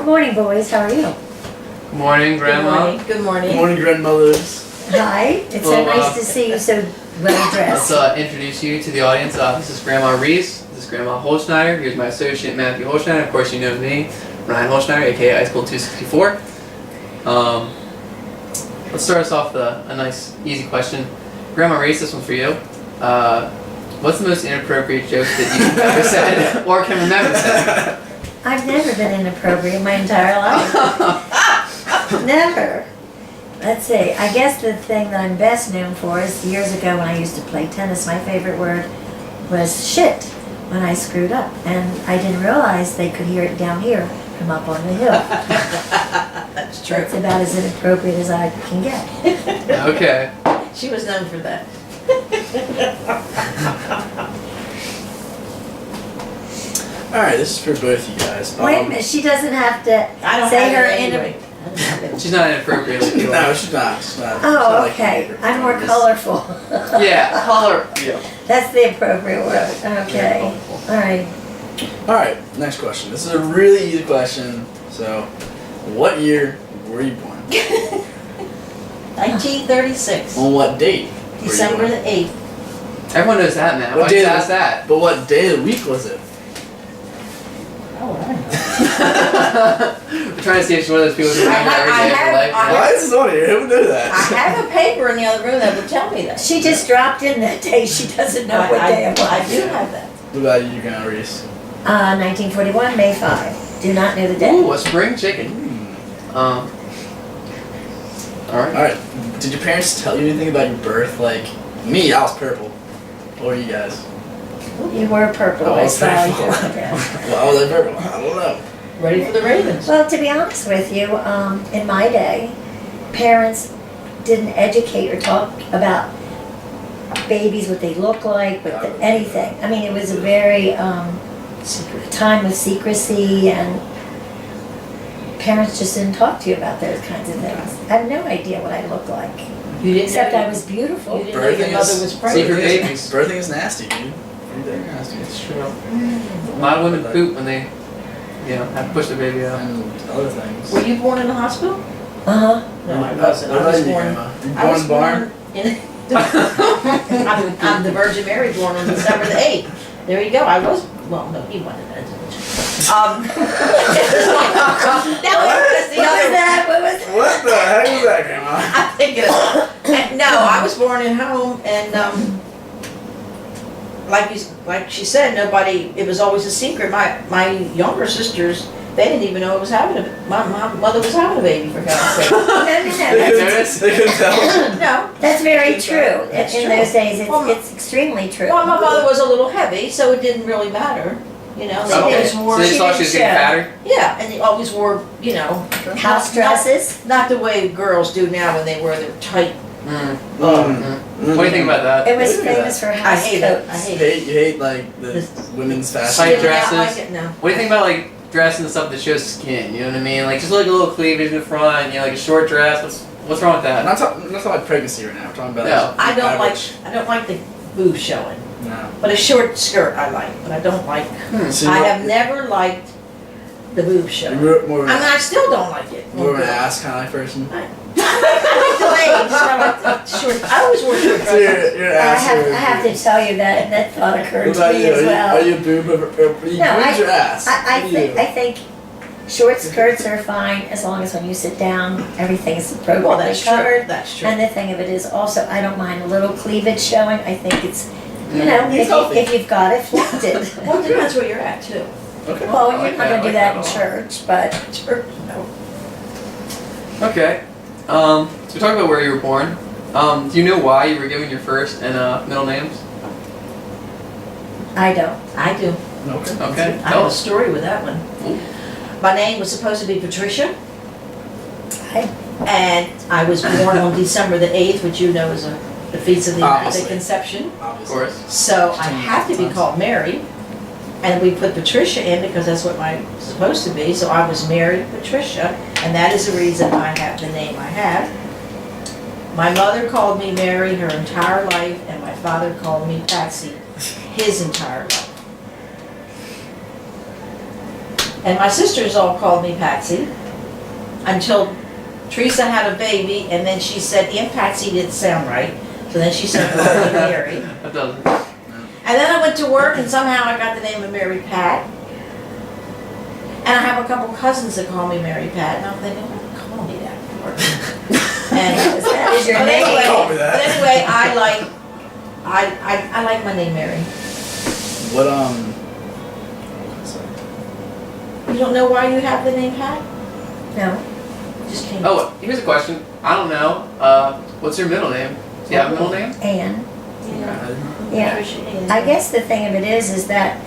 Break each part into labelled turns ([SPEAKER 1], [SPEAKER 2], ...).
[SPEAKER 1] morning, boys. How are you?
[SPEAKER 2] Good morning, Grandma.
[SPEAKER 3] Good morning.
[SPEAKER 4] Good morning, grandmothers.
[SPEAKER 1] Hi. It's so nice to see you so well dressed.
[SPEAKER 2] Let's introduce you to the audience. This is Grandma Reese. This is Grandma Holtschneider. Here's my associate, Matthew Holtschneider. Of course, you know me, Ryan Holtschneider, aka Ice Cold 264. Let's start us off with a nice, easy question. Grandma Reese, this one's for you. What's the most inappropriate joke that you've ever said or can remember saying?
[SPEAKER 1] I've never been inappropriate my entire life. Never. Let's see. I guess the thing that I'm best known for is years ago when I used to play tennis, my favorite word was shit when I screwed up. And I didn't realize they could hear it down here from up on the hill.
[SPEAKER 3] That's true.
[SPEAKER 1] That's about as inappropriate as I can get.
[SPEAKER 2] Okay.
[SPEAKER 3] She was known for that.
[SPEAKER 4] Alright, this is for both you guys.
[SPEAKER 1] Wait a minute. She doesn't have to
[SPEAKER 3] I don't
[SPEAKER 1] say
[SPEAKER 3] have
[SPEAKER 1] her
[SPEAKER 3] it
[SPEAKER 1] in
[SPEAKER 3] anyway. I don't have it.
[SPEAKER 2] She's not inappropriate like you
[SPEAKER 4] No,
[SPEAKER 2] are.
[SPEAKER 4] she's not. She's not.
[SPEAKER 1] Oh,
[SPEAKER 4] She's not
[SPEAKER 1] okay.
[SPEAKER 4] like
[SPEAKER 1] I'm more colorful.
[SPEAKER 2] Yeah, color. Yeah.
[SPEAKER 1] That's the appropriate word. Okay. All right.
[SPEAKER 4] Alright, next question. This is a really easy question. So, what year were you born?
[SPEAKER 3] 1936.
[SPEAKER 4] On what date? were you
[SPEAKER 3] December
[SPEAKER 4] born?
[SPEAKER 3] the 8th.
[SPEAKER 2] Everyone knows that, man.
[SPEAKER 4] What
[SPEAKER 2] Why
[SPEAKER 4] day
[SPEAKER 2] did you
[SPEAKER 4] of
[SPEAKER 2] ask
[SPEAKER 4] the-
[SPEAKER 2] that?
[SPEAKER 4] But what day of the week was it?
[SPEAKER 3] Oh, I know.
[SPEAKER 2] We're trying to see if she's one of those people who remember every day of her life.
[SPEAKER 4] Why is this on here? Who would know that?
[SPEAKER 3] I have a paper in the other room that would tell me that.
[SPEAKER 1] She just dropped in that day. She doesn't know what day it was.
[SPEAKER 3] I do have that.
[SPEAKER 4] What about you, Grandma Reese?
[SPEAKER 1] 1941, May 5. Do not know the day.
[SPEAKER 2] Ooh, a spring chicken. Alright.
[SPEAKER 4] Alright, did your parents tell you anything about your birth? Like, me, I was purple. What were you guys?
[SPEAKER 1] You were purple.
[SPEAKER 4] Oh,
[SPEAKER 1] I
[SPEAKER 4] okay.
[SPEAKER 1] saw you. Yeah.
[SPEAKER 4] Well, I was like purple. I don't know.
[SPEAKER 3] Ready for the Ravens.
[SPEAKER 1] Well, to be honest with you, in my day, parents didn't educate or talk about babies, what they look like, anything. I mean, it was a very time of secrecy, and parents just didn't talk to you about those kinds of things. I have no idea what I look like,
[SPEAKER 3] You didn't
[SPEAKER 1] except
[SPEAKER 3] know
[SPEAKER 1] I was beautiful.
[SPEAKER 3] You didn't know your
[SPEAKER 4] Birthing
[SPEAKER 3] mother
[SPEAKER 4] is-
[SPEAKER 3] was pregnant.
[SPEAKER 2] Secret babies.
[SPEAKER 4] Birthing is nasty, dude. Birthing is nasty.
[SPEAKER 2] It's true. A lot of women poop when they, have to push their baby out.
[SPEAKER 4] And other things.
[SPEAKER 3] Were you born in the hospital?
[SPEAKER 1] Uh-huh.
[SPEAKER 3] No, I wasn't.
[SPEAKER 4] What
[SPEAKER 3] I was
[SPEAKER 4] about you,
[SPEAKER 3] born.
[SPEAKER 4] Grandma? You
[SPEAKER 3] I was
[SPEAKER 4] born barn?
[SPEAKER 3] born in. I'm the Virgin Mary, born on December the 8th. There you go. I was. Well, no, he wasn't. That was the
[SPEAKER 1] What was
[SPEAKER 3] other.
[SPEAKER 1] that? What was that?
[SPEAKER 4] What the heck was that, Grandma?
[SPEAKER 3] I'm thinking of, no, I was born at home, and like she said, nobody. It was always a secret. My younger sisters, they didn't even know I was having my mother was having a baby, for God's sake.
[SPEAKER 1] No, no, no. That's,
[SPEAKER 4] They couldn't tell.
[SPEAKER 3] No.
[SPEAKER 1] that's very true.
[SPEAKER 3] That's
[SPEAKER 1] In
[SPEAKER 3] true.
[SPEAKER 1] those days,
[SPEAKER 3] Well,
[SPEAKER 1] it's extremely true.
[SPEAKER 3] Well, my mother was a little heavy, so it didn't really matter. They
[SPEAKER 2] Okay.
[SPEAKER 3] always
[SPEAKER 2] So
[SPEAKER 3] wore.
[SPEAKER 2] they
[SPEAKER 1] She
[SPEAKER 2] thought she was getting
[SPEAKER 1] didn't
[SPEAKER 2] fatter?
[SPEAKER 3] Yeah, and they always wore,
[SPEAKER 1] House dresses.
[SPEAKER 3] not the way girls do now when they wear their tight.
[SPEAKER 2] What do you think about that?
[SPEAKER 1] It was
[SPEAKER 4] Look at
[SPEAKER 1] famous for
[SPEAKER 3] I
[SPEAKER 1] house
[SPEAKER 3] hate it.
[SPEAKER 1] coats.
[SPEAKER 3] I hate
[SPEAKER 4] You
[SPEAKER 3] it.
[SPEAKER 4] hate like the women's fashion.
[SPEAKER 2] Tight
[SPEAKER 3] Yeah, I
[SPEAKER 2] dresses.
[SPEAKER 3] like it, no.
[SPEAKER 2] What do you think about like dressing and stuff that shows skin? You know what I mean? Like just like a little cleavage in the front, like a short dress. What's wrong with
[SPEAKER 4] I'm
[SPEAKER 2] that?
[SPEAKER 4] not talking about pregnancy right now. We're talking about
[SPEAKER 2] No.
[SPEAKER 3] I don't
[SPEAKER 4] average.
[SPEAKER 3] like the boobs showing.
[SPEAKER 4] No.
[SPEAKER 3] But a short skirt I like, but I don't like.
[SPEAKER 4] So
[SPEAKER 3] I
[SPEAKER 4] you're-
[SPEAKER 3] have never liked the boobs showing.
[SPEAKER 4] You're more of
[SPEAKER 3] I
[SPEAKER 4] an,
[SPEAKER 3] mean, I still don't like it.
[SPEAKER 4] more of an ass kind of person.
[SPEAKER 3] I like the legs. I like the short. I always wore short
[SPEAKER 4] So
[SPEAKER 3] dresses.
[SPEAKER 4] you're an
[SPEAKER 1] I
[SPEAKER 4] ass.
[SPEAKER 1] have, I have to tell you that thought occurred
[SPEAKER 4] What
[SPEAKER 1] to
[SPEAKER 4] about
[SPEAKER 1] me
[SPEAKER 4] you?
[SPEAKER 1] as well.
[SPEAKER 4] Are you a boob or you
[SPEAKER 1] No,
[SPEAKER 4] boobs or ass?
[SPEAKER 1] I
[SPEAKER 4] What do you?
[SPEAKER 1] think short skirts are fine as long as when you sit down, everything is
[SPEAKER 3] Well,
[SPEAKER 1] appropriately
[SPEAKER 3] that's true.
[SPEAKER 1] covered.
[SPEAKER 3] That's true.
[SPEAKER 1] And the thing of it is also, I don't mind a little cleavage showing. I think it's,
[SPEAKER 4] It's healthy.
[SPEAKER 1] if you've got it, flaunt it.
[SPEAKER 3] Well, it depends where you're at too.
[SPEAKER 4] Okay.
[SPEAKER 1] Well,
[SPEAKER 2] I
[SPEAKER 1] you're
[SPEAKER 2] like
[SPEAKER 1] not
[SPEAKER 2] that.
[SPEAKER 1] gonna
[SPEAKER 2] I
[SPEAKER 1] do
[SPEAKER 2] like
[SPEAKER 1] that
[SPEAKER 2] that
[SPEAKER 1] in
[SPEAKER 2] a lot.
[SPEAKER 1] church, but
[SPEAKER 3] Church, no.
[SPEAKER 2] Okay. So we talked about where you were born. Do you know why you were given your first and middle names?
[SPEAKER 1] I don't.
[SPEAKER 3] I do.
[SPEAKER 4] Okay.
[SPEAKER 2] Okay.
[SPEAKER 3] I
[SPEAKER 2] Tell
[SPEAKER 3] have a
[SPEAKER 2] us.
[SPEAKER 3] story with that one.
[SPEAKER 2] Ooh.
[SPEAKER 3] My name was supposed to be Patricia,
[SPEAKER 1] I,
[SPEAKER 3] and I was born on December the 8th, which you know is the feast of the Immaculate
[SPEAKER 4] Obviously.
[SPEAKER 3] Conception.
[SPEAKER 2] Of
[SPEAKER 4] Obviously.
[SPEAKER 2] course.
[SPEAKER 3] So I have to be called Mary, and we put Patricia in because that's what my supposed to be. So I was Mary Patricia, and that is the reason I have the name I have. My mother called me Mary her entire life, and my father called me Patsy his entire life. And my sisters all called me Patsy until Teresa had a baby, and then she said Aunt Patsy didn't sound right. So then she started calling me Mary.
[SPEAKER 2] That doesn't.
[SPEAKER 3] And then I went to work, and somehow I got the name of Mary Pat. And I have a couple cousins that call me Mary Pat, and I'm thinking, what do they call me that for? And
[SPEAKER 1] That is your
[SPEAKER 3] but
[SPEAKER 1] name.
[SPEAKER 3] anyway,
[SPEAKER 4] Call me that.
[SPEAKER 3] but anyway, I like my name Mary.
[SPEAKER 4] What
[SPEAKER 3] You don't know why you have the name Pat?
[SPEAKER 1] No.
[SPEAKER 3] It just came.
[SPEAKER 2] Oh, here's a question. I don't know. What's your middle name? Do you have a middle name?
[SPEAKER 1] Anne.
[SPEAKER 3] Yeah.
[SPEAKER 1] Yeah.
[SPEAKER 3] Patricia Ann.
[SPEAKER 1] I guess the thing of it is that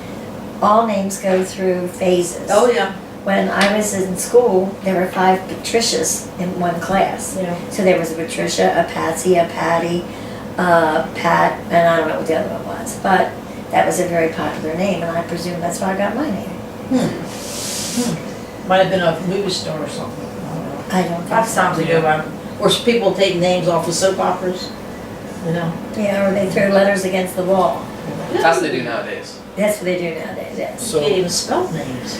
[SPEAKER 1] all names go through phases.
[SPEAKER 3] Oh, yeah.
[SPEAKER 1] When I was in school, there were 5 Patricias in one class.
[SPEAKER 3] Yeah.
[SPEAKER 1] So there was a Patricia, a Patsy, a Patty, Pat, and I don't know what the other one was. But that was a very popular name, and I presume that's why I got my name.
[SPEAKER 3] Might have been a movie star or something. I don't know.
[SPEAKER 1] I don't think
[SPEAKER 3] Lots of
[SPEAKER 1] so.
[SPEAKER 3] times ago, or people take names off of soap operas, you know.
[SPEAKER 1] Yeah, or they throw letters against the wall.
[SPEAKER 2] That's what they do nowadays.
[SPEAKER 1] That's what they do nowadays, yes.
[SPEAKER 3] You can't
[SPEAKER 4] So,
[SPEAKER 3] even spell names.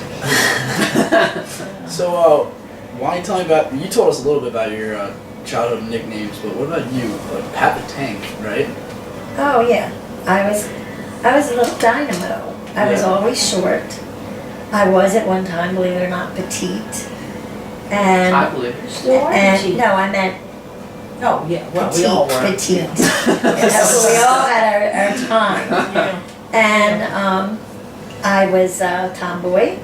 [SPEAKER 4] why don't you tell me about? You told us a little bit about your childhood nicknames, but what about you? Like Pat the Tank, right?
[SPEAKER 1] Oh, yeah. I was a little dynamo. I was
[SPEAKER 4] Yeah.
[SPEAKER 1] always short. I was at one time, believe it or not, petite. And
[SPEAKER 2] I believe it.
[SPEAKER 3] Still are
[SPEAKER 1] And
[SPEAKER 3] petite.
[SPEAKER 1] no, I meant
[SPEAKER 3] Oh, yeah, well, we all were.
[SPEAKER 1] petite. You know, we all had our time.
[SPEAKER 3] Yeah.
[SPEAKER 1] And I was a tomboy.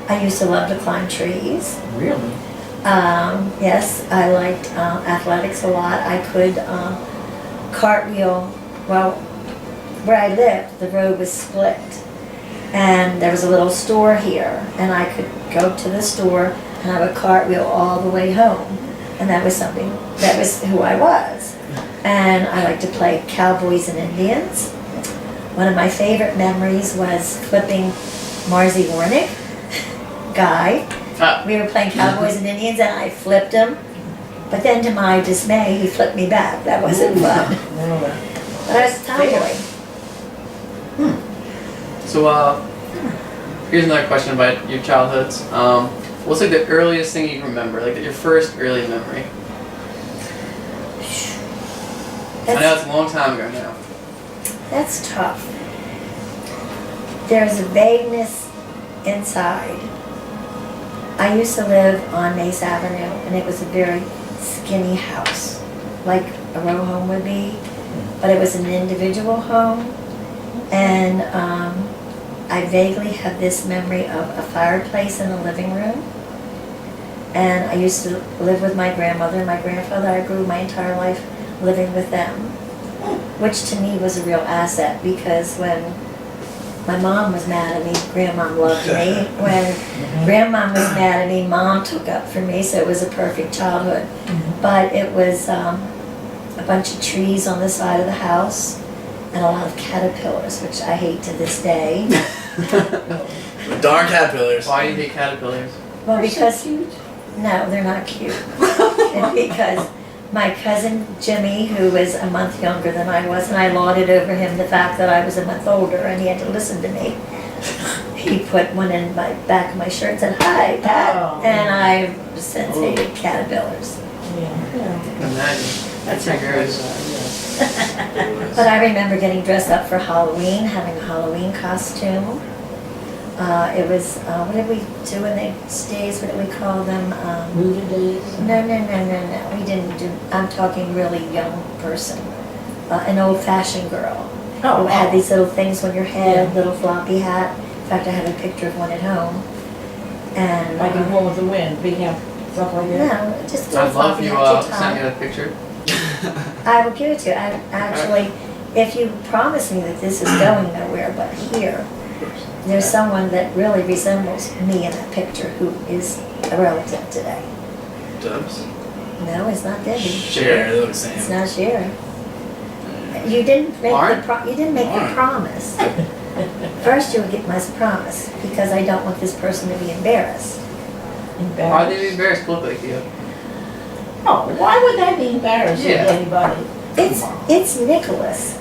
[SPEAKER 1] I used to love to climb trees.
[SPEAKER 3] Really?
[SPEAKER 1] Yes, I liked athletics a lot. I could cartwheel. Well, where I lived, the road was split. And there was a little store here. And I could go to the store and I would cartwheel all the way home. And that was who I was. And I liked to play cowboys and Indians. One of my favorite memories was flipping Marzi Warnick, Guy.
[SPEAKER 2] Ah.
[SPEAKER 1] We were playing cowboys and Indians and I flipped him. But then to my dismay, he flipped me back. That wasn't fun. But I was a tomboy.
[SPEAKER 2] So, here's another question about your childhoods. What's like the earliest thing you can remember? Like your first early memory? I know it's a long time ago now.
[SPEAKER 1] That's tough. There's a vagueness inside. I used to live on Mace Avenue, and it was a very skinny house, like a row home would be, but it was an individual home. And I vaguely have this memory of a fireplace in the living room. And I used to live with my grandmother and my grandfather. I grew my entire life living with them, which to me was a real asset because when my mom was mad at me, grandma loved me. When grandma was mad at me, mom took up for me, so it was a perfect childhood. But it was a bunch of trees on the side of the house and a lot of caterpillars, which I hate to this day.
[SPEAKER 4] Darn caterpillars.
[SPEAKER 2] Why do you hate caterpillars?
[SPEAKER 1] Well, because, no, they're not cute. It's because my cousin Jimmy, who was a month younger than I was, and I lauded over him the fact that I was a month older and he had to listen to me. He put one in my back of my shirt and said, "Hi, Pat,"
[SPEAKER 3] Oh.
[SPEAKER 1] and I since hated caterpillars.
[SPEAKER 2] Imagine.
[SPEAKER 3] That's
[SPEAKER 2] how
[SPEAKER 3] how
[SPEAKER 2] gross.
[SPEAKER 3] girls are, yes.
[SPEAKER 1] But I remember getting dressed up for Halloween, having a Halloween costume. It was, what did we do in those days? What did we call them?
[SPEAKER 3] Movie days?
[SPEAKER 1] No. We didn't do, I'm talking really young person. An old-fashioned girl who had these little things on your head,
[SPEAKER 3] Yeah.
[SPEAKER 1] little floppy hat. In fact, I have a picture of one at home. And
[SPEAKER 3] Like in Home with the Wind, big hat, stuff like that?
[SPEAKER 1] no, just a little
[SPEAKER 2] I'd love
[SPEAKER 1] floppy
[SPEAKER 2] you
[SPEAKER 1] hat.
[SPEAKER 2] send me that picture.
[SPEAKER 1] I will give it to you. I actually, if you promise me that this is going nowhere but here, there's someone that really resembles me in that picture who is a relative today.
[SPEAKER 4] Dubs.
[SPEAKER 1] No, it's not Debbie.
[SPEAKER 4] Share, they look the same.
[SPEAKER 1] It's not Sharon. You didn't make
[SPEAKER 2] Lauren?
[SPEAKER 1] you didn't make the
[SPEAKER 4] Lauren.
[SPEAKER 1] promise. First, you must promise because I don't want this person to be embarrassed.
[SPEAKER 2] Why are they embarrassed to look like you?
[SPEAKER 3] Oh, why would that be embarrassing to
[SPEAKER 2] Yeah.
[SPEAKER 3] anybody?
[SPEAKER 1] It's Nicholas.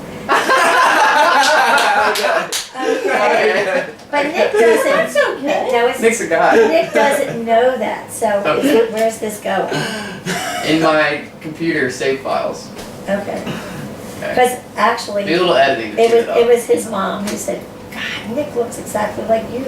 [SPEAKER 1] Okay. But Nick doesn't.
[SPEAKER 3] That's okay.
[SPEAKER 1] No, it's,
[SPEAKER 2] Nick's a guy.
[SPEAKER 1] Nick doesn't know that. So
[SPEAKER 2] Okay.
[SPEAKER 1] where's this going?
[SPEAKER 2] In my computer save files.
[SPEAKER 1] Okay.
[SPEAKER 2] Okay.
[SPEAKER 1] Because actually,
[SPEAKER 2] Do a little editing to
[SPEAKER 1] it
[SPEAKER 2] cheer
[SPEAKER 1] was
[SPEAKER 2] it up.
[SPEAKER 1] his mom who said, "God, Nick looks exactly like you,"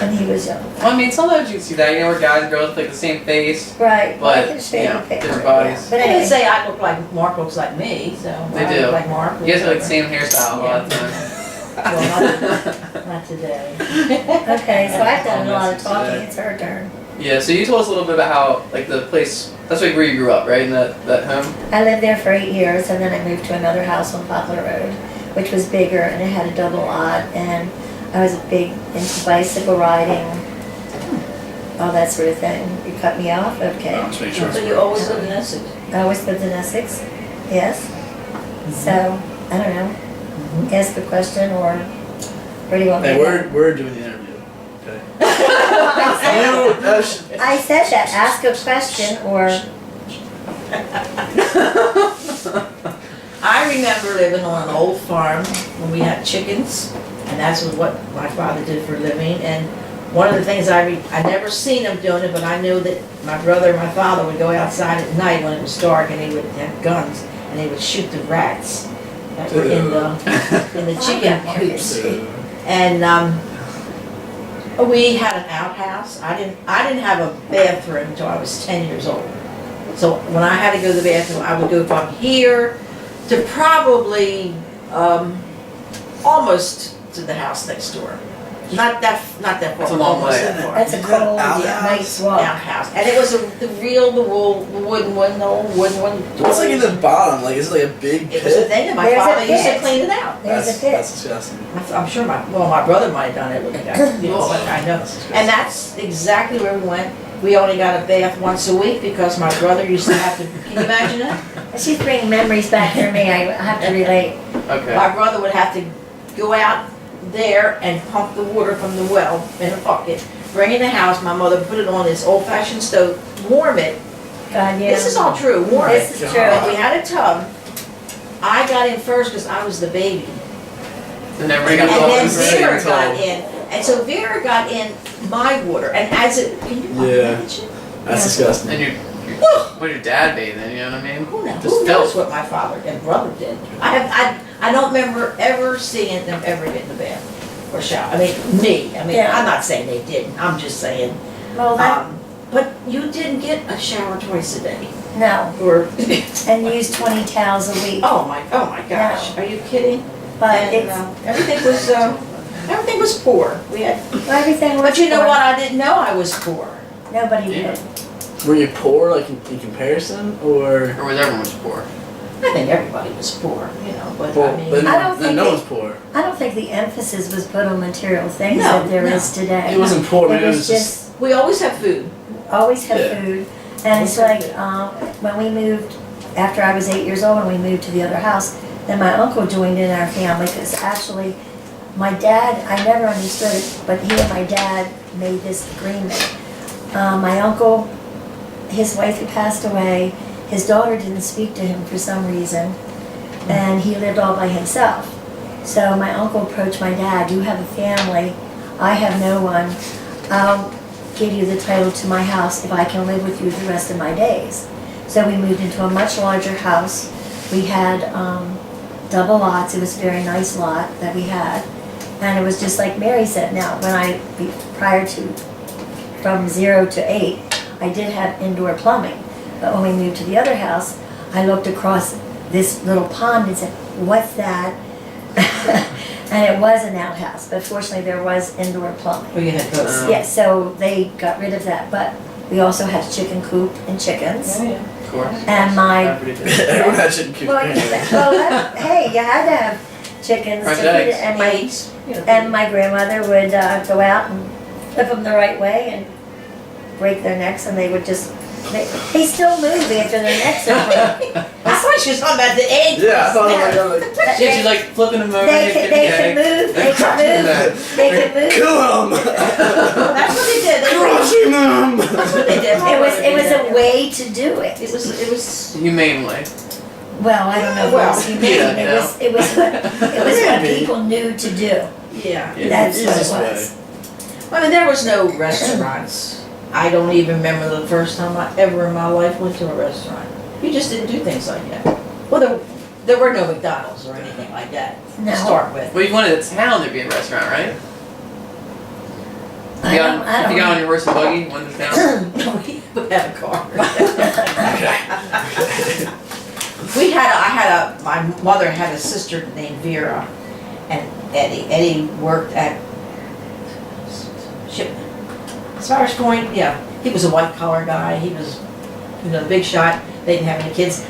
[SPEAKER 1] when he was young.
[SPEAKER 2] Well, I mean, sometimes you can see that, you know, where guys and girls look like the same face.
[SPEAKER 1] Right.
[SPEAKER 2] But,
[SPEAKER 1] I can show you
[SPEAKER 2] you know,
[SPEAKER 1] a picture.
[SPEAKER 2] different bodies.
[SPEAKER 1] Yeah. But
[SPEAKER 3] I didn't
[SPEAKER 1] anyway,
[SPEAKER 3] say I look like Mark looks like me, so
[SPEAKER 2] They
[SPEAKER 3] I
[SPEAKER 2] do.
[SPEAKER 3] look like Mark.
[SPEAKER 2] You guys have like the same hairstyle a lot of the time.
[SPEAKER 3] Well, not today.
[SPEAKER 1] okay, so I've done a lot of
[SPEAKER 2] Message
[SPEAKER 1] talking.
[SPEAKER 2] today.
[SPEAKER 1] It's her turn.
[SPEAKER 2] Yeah, so you told us a little bit about how, like, the place, that's like where you grew up, right, in that home?
[SPEAKER 1] I lived there for 8 years, and then I moved to another house on Poplar Road, which was bigger, and it had a double lot, and I was big into bicycle riding, all that sort of thing. You cut me off? Okay.
[SPEAKER 4] I'll just make sure.
[SPEAKER 3] So you always lived in Essex?
[SPEAKER 1] I always lived in Essex, yes. So, I don't know, ask a question, or where do you want me
[SPEAKER 4] Hey,
[SPEAKER 1] to go?
[SPEAKER 4] we're doing the interview. Okay.
[SPEAKER 1] I said that, ask a question, or,
[SPEAKER 3] I remember living on an old farm when we had chickens, and that's what my father did for a living. And one of the things I never seen him doing it, but I knew that my brother and my father would go outside at night when it was dark, and they would have guns, and they would shoot the rats that were in the chicken coops. And we had an outhouse. I didn't have a bathroom until I was 10 years old. So when I had to go to the bathroom, I would go from here to probably almost to the house next door. Not that far.
[SPEAKER 2] That's a long
[SPEAKER 3] almost
[SPEAKER 2] way.
[SPEAKER 3] that far.
[SPEAKER 1] that's a cold,
[SPEAKER 4] Outhouse?
[SPEAKER 1] nice walk.
[SPEAKER 3] Outhouse, and it was the wooden one, the old wooden one.
[SPEAKER 4] What's like in the bottom? Like, is it like a big
[SPEAKER 3] It was a
[SPEAKER 4] pit?
[SPEAKER 3] thing, and my
[SPEAKER 1] There's a
[SPEAKER 3] father used to
[SPEAKER 1] pit.
[SPEAKER 3] clean it out.
[SPEAKER 1] There's a pit.
[SPEAKER 4] That's disgusting.
[SPEAKER 3] I'm sure my brother might have done it with the guy, you know, but I know.
[SPEAKER 4] That's disgusting.
[SPEAKER 3] And that's exactly where we went. We only got a bath once a week because my brother used to have to, can you imagine that?
[SPEAKER 1] She's bringing memories back for me, I have to relate.
[SPEAKER 2] Okay.
[SPEAKER 3] My brother would have to go out there and pump the water from the well in a bucket, bring it in the house, my mother put it on this old-fashioned stove, warm it.
[SPEAKER 1] God, yeah.
[SPEAKER 3] This is all true, warm it.
[SPEAKER 1] This is
[SPEAKER 3] And
[SPEAKER 1] true.
[SPEAKER 3] we had a tub. I got in first because I was the baby.
[SPEAKER 2] And everybody got
[SPEAKER 3] And
[SPEAKER 2] all
[SPEAKER 3] then
[SPEAKER 2] this right
[SPEAKER 3] Vera
[SPEAKER 2] until-
[SPEAKER 3] got in. And so Vera got in my water. And as it, can you
[SPEAKER 4] Yeah.
[SPEAKER 3] imagine?
[SPEAKER 4] That's disgusting.
[SPEAKER 2] And what did your dad bathe in, you know what I mean?
[SPEAKER 3] Who knows?
[SPEAKER 2] Just
[SPEAKER 3] Who knows
[SPEAKER 2] filth.
[SPEAKER 3] what my father and brother did? I don't remember ever seeing them ever get in the bath or shower. I mean,
[SPEAKER 1] Yeah.
[SPEAKER 3] I'm not saying they didn't. I'm just saying.
[SPEAKER 1] Well, that,
[SPEAKER 3] But you didn't get a shower twice a day.
[SPEAKER 1] no,
[SPEAKER 3] Or,
[SPEAKER 1] and use 20 towels a week.
[SPEAKER 3] oh my gosh, are you kidding?
[SPEAKER 1] But
[SPEAKER 3] And,
[SPEAKER 1] it's,
[SPEAKER 3] everything was poor. We had,
[SPEAKER 1] everything was.
[SPEAKER 3] but you know
[SPEAKER 1] poor.
[SPEAKER 3] what? I didn't know I was poor.
[SPEAKER 1] Nobody
[SPEAKER 2] Yeah.
[SPEAKER 1] did.
[SPEAKER 4] Were you poor, like in comparison, or?
[SPEAKER 2] Or was everyone just poor?
[SPEAKER 3] I think everybody was poor, you know, but
[SPEAKER 4] Well,
[SPEAKER 3] I mean.
[SPEAKER 4] then,
[SPEAKER 1] I don't
[SPEAKER 4] then
[SPEAKER 1] think
[SPEAKER 4] no
[SPEAKER 1] they-
[SPEAKER 4] one's poor.
[SPEAKER 1] I don't think the emphasis was put on material things
[SPEAKER 3] No,
[SPEAKER 1] that there
[SPEAKER 3] no.
[SPEAKER 1] is today.
[SPEAKER 4] It wasn't poor, but
[SPEAKER 1] It was just,
[SPEAKER 3] We always have food.
[SPEAKER 1] always have
[SPEAKER 4] Yeah.
[SPEAKER 1] food. And it's
[SPEAKER 3] Always
[SPEAKER 1] like,
[SPEAKER 3] have
[SPEAKER 1] when we moved, after I was 8 years old and we moved to the other house, then my uncle joined in our family, because actually, my dad, I never understood it, but he and my dad made this agreement. My uncle, his wife had passed away, his daughter didn't speak to him for some reason, and he lived all by himself. So my uncle approached my dad, "You have a family, I have no one, I'll give you the title to my house if I can live with you the rest of my days." So we moved into a much larger house. We had double lots, it was a very nice lot that we had. And it was just like Mary said. Now, prior to, from 0 to 8, I did have indoor plumbing. But when we moved to the other house, I looked across this little pond and said, "What's that?" And it was an outhouse, but fortunately there was indoor plumbing.
[SPEAKER 3] We had both.
[SPEAKER 1] Yeah, so they got rid of that, but we also had a chicken coop and chickens.
[SPEAKER 3] Oh, yeah.
[SPEAKER 2] Of course.
[SPEAKER 1] And my,
[SPEAKER 2] Everybody did.
[SPEAKER 4] Everyone had chicken coop.
[SPEAKER 1] well, hey, you had to have chickens to
[SPEAKER 2] Fresh
[SPEAKER 1] feed it,
[SPEAKER 2] eggs.
[SPEAKER 1] and my
[SPEAKER 3] Eggs. You know,
[SPEAKER 1] And my grandmother would go out and flip them the right way and break their necks, and they would just, they still move after their necks are broke.
[SPEAKER 3] I thought she was talking about the eggs.
[SPEAKER 4] Yeah, I thought it was like,
[SPEAKER 2] Yeah, she's like flipping them over.
[SPEAKER 1] They can move, they can move, they can move.
[SPEAKER 4] kill them!
[SPEAKER 3] That's what they did. They were,
[SPEAKER 4] Crushing them!
[SPEAKER 3] that's what they did.
[SPEAKER 1] It was a way to do it.
[SPEAKER 3] It was.
[SPEAKER 2] Humanely.
[SPEAKER 1] Well, I don't know if it was humane,
[SPEAKER 2] Yeah,
[SPEAKER 1] it was what
[SPEAKER 4] Maybe.
[SPEAKER 1] people knew to do.
[SPEAKER 3] Yeah.
[SPEAKER 1] That's what it
[SPEAKER 4] Easiest way.
[SPEAKER 1] was.
[SPEAKER 3] I mean, there was no restaurants. I don't even remember the first time I ever in my life went to a restaurant. You just didn't do things like that. Well, there were no McDonald's or anything like that
[SPEAKER 1] No.
[SPEAKER 3] to start with.
[SPEAKER 2] Well, you wanted a town to be a restaurant, right?
[SPEAKER 1] I don't
[SPEAKER 2] If you got on your horse and buggy, you wanted a town.
[SPEAKER 3] We would have a car.
[SPEAKER 4] Okay.
[SPEAKER 3] My mother had a sister named Vera and Eddie. Eddie worked at Shipman. As far as going, yeah, he was a white collar guy. He was, the big shot. They didn't have any kids.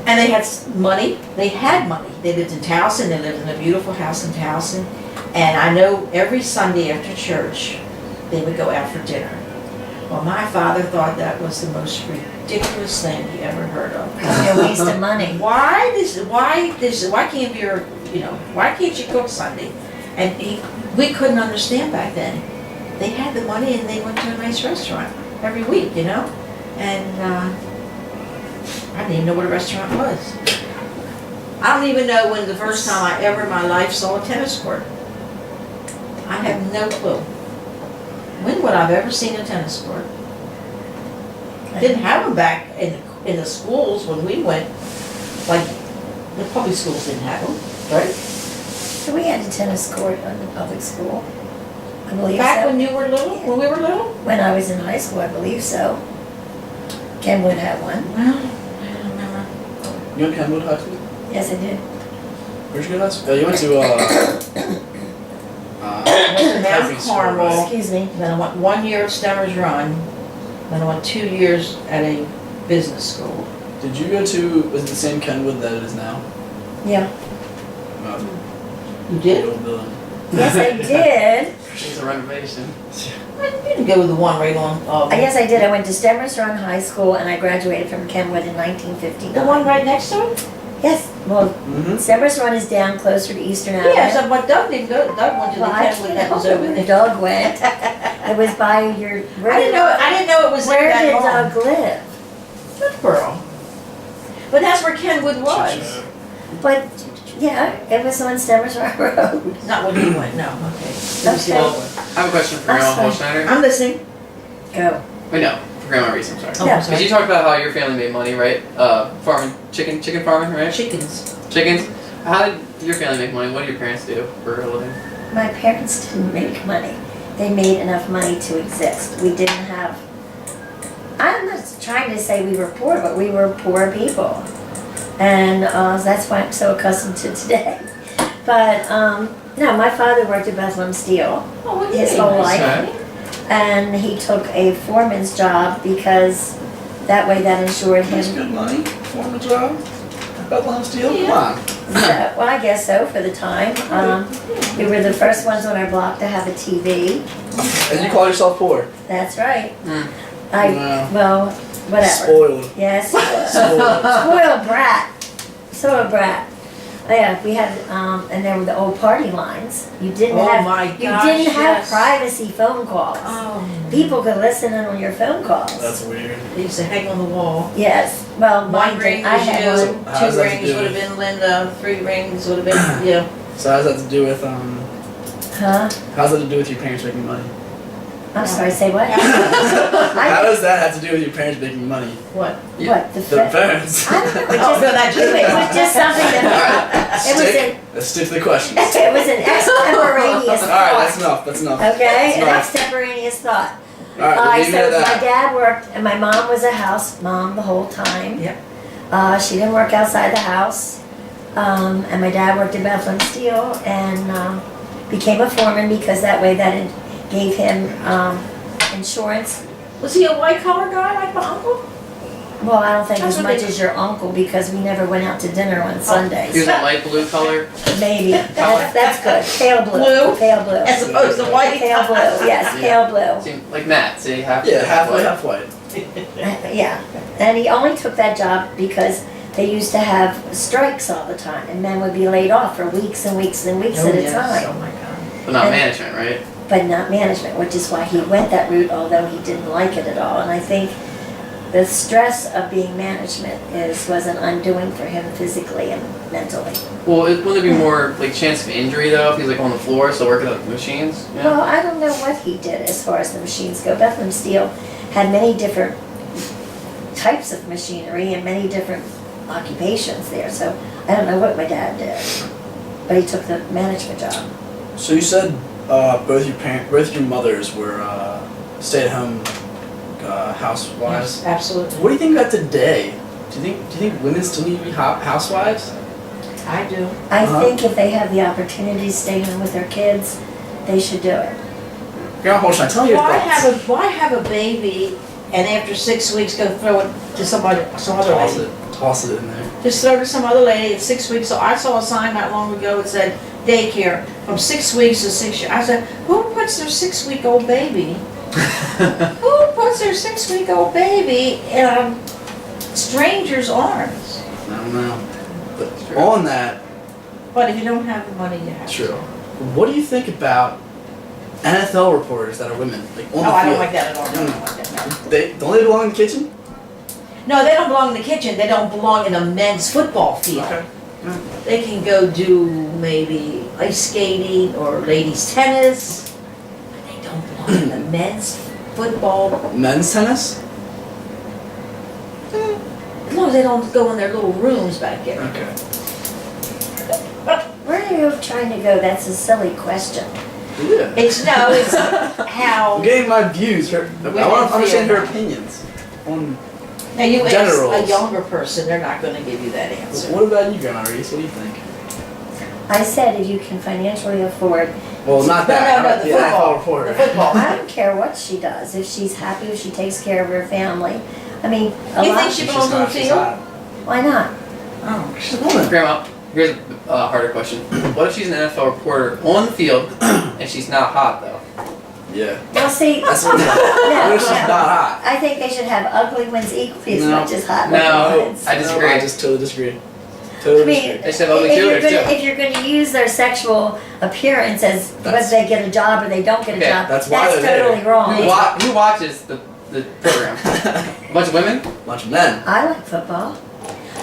[SPEAKER 3] And they had money. They had money. They lived in Towson. They lived in a beautiful house in Towson. And I know every Sunday after church, they would go out for dinner. Well, my father thought that was the most ridiculous thing he ever heard of.
[SPEAKER 1] A waste of money.
[SPEAKER 3] Why can't why can't you cook Sunday? And we couldn't understand back then. They had the money and they went to a nice restaurant every week, And I didn't even know what a restaurant was. I don't even know when the first time I ever in my life saw a tennis court. I have no clue. When would I have ever seen a tennis court? Didn't have them back in the schools when we went. Like, the public schools didn't have them, right?
[SPEAKER 1] So we had a tennis court in the public school. I believe
[SPEAKER 3] Back
[SPEAKER 1] so.
[SPEAKER 3] when you were little, when we were little?
[SPEAKER 1] When I was in high school, I believe so. Kenwood had one.
[SPEAKER 3] Well, I don't remember.
[SPEAKER 4] You went to Kenwood High School?
[SPEAKER 1] Yes, I did.
[SPEAKER 4] Where'd you go to high school? Oh, you went to,
[SPEAKER 3] I went to Mount
[SPEAKER 4] Catholic school,
[SPEAKER 3] Carmel.
[SPEAKER 4] right?
[SPEAKER 1] Excuse me.
[SPEAKER 3] Then I went 1 year at Stemmers Run. Then I went 2 years at a business school.
[SPEAKER 4] Did you go to, was it the same Kenwood that it is now?
[SPEAKER 1] Yeah.
[SPEAKER 3] You
[SPEAKER 4] The
[SPEAKER 3] did?
[SPEAKER 4] old building.
[SPEAKER 1] Yes, I did.
[SPEAKER 2] It's a renovation.
[SPEAKER 3] I didn't go to the one right on,
[SPEAKER 1] Yes, I did. I went to Stemmers Run High School and I graduated from Kenwood in 1959.
[SPEAKER 3] the one right next to it?
[SPEAKER 1] Yes. Well,
[SPEAKER 4] Mm-hmm.
[SPEAKER 1] Stemmers Run is down closer to Eastern Avenue.
[SPEAKER 3] Yeah, so, but Doug didn't go, Doug went to the
[SPEAKER 1] Well, I
[SPEAKER 3] Kenwood
[SPEAKER 1] can't
[SPEAKER 3] that was
[SPEAKER 1] help
[SPEAKER 3] over
[SPEAKER 1] where
[SPEAKER 3] there.
[SPEAKER 1] Doug went. It was by your.
[SPEAKER 3] I didn't know it was there
[SPEAKER 1] Where
[SPEAKER 3] that
[SPEAKER 1] did
[SPEAKER 3] long.
[SPEAKER 1] Doug live?
[SPEAKER 3] Footborough. But that's where Kenwood was.
[SPEAKER 1] But yeah, it was on Stemmers Run Road.
[SPEAKER 3] Not when he went, no, okay. It was the
[SPEAKER 1] Okay.
[SPEAKER 3] old one.
[SPEAKER 2] I have a question for Grandma
[SPEAKER 1] That's
[SPEAKER 2] Holschneider.
[SPEAKER 3] I'm listening.
[SPEAKER 1] Go.
[SPEAKER 2] Wait, no, for Grandma Reese, I'm sorry.
[SPEAKER 3] Oh,
[SPEAKER 1] Yeah.
[SPEAKER 3] I'm
[SPEAKER 2] Because
[SPEAKER 3] sorry.
[SPEAKER 2] you talked about how your family made money, right? Farming, chicken farming, right?
[SPEAKER 3] Chickens.
[SPEAKER 2] Chickens. How did your family make money? What did your parents do for a living?
[SPEAKER 1] My parents didn't make money. They made enough money to exist. We didn't have. I'm not trying to say we were poor, but we were poor people, and that's why I'm so accustomed to today. But no, my father worked at Bethlehem Steel
[SPEAKER 3] Oh, what
[SPEAKER 1] his
[SPEAKER 3] did
[SPEAKER 1] whole
[SPEAKER 3] they
[SPEAKER 1] life,
[SPEAKER 2] Okay.
[SPEAKER 1] and he took a foreman's job because that way that ensured
[SPEAKER 4] That's
[SPEAKER 1] him.
[SPEAKER 4] good money. Form a job. Bethlehem Steel.
[SPEAKER 3] Yeah.
[SPEAKER 4] Come on.
[SPEAKER 1] Well, I guess so for the time. We were the first ones on our block to have a TV.
[SPEAKER 4] And you call yourself poor.
[SPEAKER 1] That's right.
[SPEAKER 2] Hmm.
[SPEAKER 1] Well, whatever.
[SPEAKER 4] Spoiled.
[SPEAKER 1] Yes.
[SPEAKER 4] Spoiled.
[SPEAKER 1] Spoiled brat. Spoiled brat. Oh, yeah, we had, and there were the old party lines. You didn't
[SPEAKER 3] Oh
[SPEAKER 1] have,
[SPEAKER 3] my
[SPEAKER 1] you
[SPEAKER 3] gosh,
[SPEAKER 1] didn't have
[SPEAKER 3] yes.
[SPEAKER 1] privacy phone calls.
[SPEAKER 3] Oh.
[SPEAKER 1] People could listen in on your phone calls.
[SPEAKER 4] That's weird.
[SPEAKER 3] They used to hang on the wall.
[SPEAKER 1] Yes. Well,
[SPEAKER 3] One
[SPEAKER 1] mine
[SPEAKER 3] ring
[SPEAKER 1] did. I
[SPEAKER 3] was
[SPEAKER 1] had
[SPEAKER 3] you,
[SPEAKER 1] one.
[SPEAKER 4] How does
[SPEAKER 3] two
[SPEAKER 4] that have to
[SPEAKER 3] rings
[SPEAKER 4] do
[SPEAKER 3] would have
[SPEAKER 4] with-
[SPEAKER 3] been Linda, 3 rings would have been, yeah.
[SPEAKER 4] So how does that have to do with
[SPEAKER 1] Huh?
[SPEAKER 4] how's that to do with your parents making money?
[SPEAKER 1] I'm sorry. Say what?
[SPEAKER 4] How
[SPEAKER 1] I,
[SPEAKER 4] does that have to do with your parents making money?
[SPEAKER 3] What?
[SPEAKER 1] what?
[SPEAKER 4] The
[SPEAKER 1] fa-
[SPEAKER 4] parents.
[SPEAKER 1] I don't know. It
[SPEAKER 3] Oh,
[SPEAKER 1] just,
[SPEAKER 3] no, that just
[SPEAKER 1] it was just something that. It was
[SPEAKER 4] Let's stick to the questions.
[SPEAKER 1] It was an extemporaneous
[SPEAKER 4] Alright, that's
[SPEAKER 1] thought.
[SPEAKER 4] enough. That's enough.
[SPEAKER 1] Okay, an
[SPEAKER 4] That's enough.
[SPEAKER 1] extemporaneous thought.
[SPEAKER 4] Alright, we'll leave it
[SPEAKER 1] So
[SPEAKER 4] at
[SPEAKER 1] my
[SPEAKER 4] that.
[SPEAKER 1] dad worked, and my mom was a house mom the whole time.
[SPEAKER 3] Yep.
[SPEAKER 1] She didn't work outside the house. And my dad worked at Bethlehem Steel and became a foreman because that way that gave him insurance.
[SPEAKER 3] Was he a white collar guy like my uncle?
[SPEAKER 1] Well, I don't think
[SPEAKER 3] That's
[SPEAKER 1] as
[SPEAKER 3] what
[SPEAKER 1] much
[SPEAKER 3] they-
[SPEAKER 1] as your uncle because we never went out to dinner on
[SPEAKER 2] He was
[SPEAKER 1] Sundays.
[SPEAKER 2] a light blue color.
[SPEAKER 1] Maybe. That's good. Pale blue.
[SPEAKER 3] Blue?
[SPEAKER 1] Pale blue.
[SPEAKER 3] As opposed to white?
[SPEAKER 1] Pale blue. Yes, pale blue.
[SPEAKER 2] Seemed like Matt. See, half.
[SPEAKER 4] Yeah, halfway, half white.
[SPEAKER 1] Yeah, and he only took that job because they used to have strikes all the time, and men would be laid off for weeks and weeks and weeks at a
[SPEAKER 3] Oh
[SPEAKER 1] time,
[SPEAKER 3] my God.
[SPEAKER 2] But not
[SPEAKER 1] And-
[SPEAKER 2] management, right?
[SPEAKER 1] but not management, which is why he went that route, although he didn't like it at all. And I think the stress of being management was an undoing for him physically and mentally.
[SPEAKER 2] Well, wouldn't it be more like chance of injury though if he's like on the floor still working at the machines? Yeah.
[SPEAKER 1] Well, I don't know what he did as far as the machines go. Bethlehem Steel had many different types of machinery and many different occupations there, so I don't know what my dad did, but he took the management job.
[SPEAKER 4] So you said both your mothers were stay-at-home housewives.
[SPEAKER 3] Yes, absolutely.
[SPEAKER 4] What do you think about today? Do you think women still need to be housewives?
[SPEAKER 3] I do.
[SPEAKER 1] I
[SPEAKER 4] Uh-huh.
[SPEAKER 1] think if they have the opportunity to stay home with their kids, they should do it.
[SPEAKER 4] Grandma Holstein, tell me your thoughts.
[SPEAKER 3] Why have a baby and after 6 weeks go throw it to some other lady?
[SPEAKER 4] Toss it in there.
[SPEAKER 3] Just throw it to some other lady at 6 weeks. So I saw a sign not long ago that said daycare from 6 weeks to 6 years. I said, who puts their 6-week-old baby? Who puts their 6-week-old baby in a stranger's arms?
[SPEAKER 4] I don't know. But on that,
[SPEAKER 3] But if you don't have the money, you have to.
[SPEAKER 4] true. What do you think about NFL reporters that are women, like on the
[SPEAKER 3] Oh,
[SPEAKER 4] field?
[SPEAKER 3] I don't like that at all. I don't like that, no.
[SPEAKER 4] Don't they belong in the kitchen?
[SPEAKER 3] No, they don't belong in the kitchen. They don't belong in a men's football field.
[SPEAKER 4] Okay.
[SPEAKER 3] They can go do maybe ice skating or ladies tennis, but they don't belong in the men's football.
[SPEAKER 4] Men's tennis?
[SPEAKER 3] No, they don't go in their little rooms back there.
[SPEAKER 4] Okay.
[SPEAKER 1] Where are you trying to go? That's a silly question.
[SPEAKER 4] Yeah.
[SPEAKER 3] It's how.
[SPEAKER 4] I'm getting my views. I
[SPEAKER 3] Women
[SPEAKER 4] want to understand
[SPEAKER 3] feel.
[SPEAKER 4] her opinions. On
[SPEAKER 3] Now you ask
[SPEAKER 4] Generals.
[SPEAKER 3] a younger person, they're not going to give you that answer.
[SPEAKER 4] what about you, Grandma Reese? What do you think?
[SPEAKER 1] I said if you can financially afford,
[SPEAKER 4] Well, not
[SPEAKER 3] No,
[SPEAKER 4] that.
[SPEAKER 3] no,
[SPEAKER 4] I-
[SPEAKER 3] the
[SPEAKER 4] the
[SPEAKER 3] football.
[SPEAKER 4] NFL reporter.
[SPEAKER 3] The football.
[SPEAKER 1] I don't care what she does. If she's happy, if she takes care of her family. I mean, a
[SPEAKER 3] You
[SPEAKER 1] lot.
[SPEAKER 3] think she
[SPEAKER 4] She's
[SPEAKER 3] belongs on the
[SPEAKER 4] hot, she's
[SPEAKER 3] field?
[SPEAKER 4] hot.
[SPEAKER 1] Why not?
[SPEAKER 3] Oh.
[SPEAKER 4] She's a woman.
[SPEAKER 2] Grandma, here's a harder question. What if she's an NFL reporter on the field and she's not hot though?
[SPEAKER 4] Yeah.
[SPEAKER 1] Well, see,
[SPEAKER 4] That's what
[SPEAKER 1] no,
[SPEAKER 4] What if she's
[SPEAKER 1] no.
[SPEAKER 4] not hot?
[SPEAKER 1] I think they should have ugly ones equally as
[SPEAKER 4] No.
[SPEAKER 1] much as hot
[SPEAKER 2] No.
[SPEAKER 1] ones.
[SPEAKER 2] I disagree.
[SPEAKER 4] No, I just totally disagree.
[SPEAKER 1] I
[SPEAKER 4] Totally
[SPEAKER 1] mean,
[SPEAKER 4] disagree.
[SPEAKER 2] They should have ugly too,
[SPEAKER 1] if you're going to use their sexual appearance as whether
[SPEAKER 4] That's-
[SPEAKER 1] they get a job or they don't get a
[SPEAKER 2] Okay,
[SPEAKER 1] job,
[SPEAKER 4] that's why they're
[SPEAKER 1] totally
[SPEAKER 4] there.
[SPEAKER 1] wrong.
[SPEAKER 2] Who watches the program? A bunch of women?
[SPEAKER 4] Bunch of men.
[SPEAKER 1] I like football.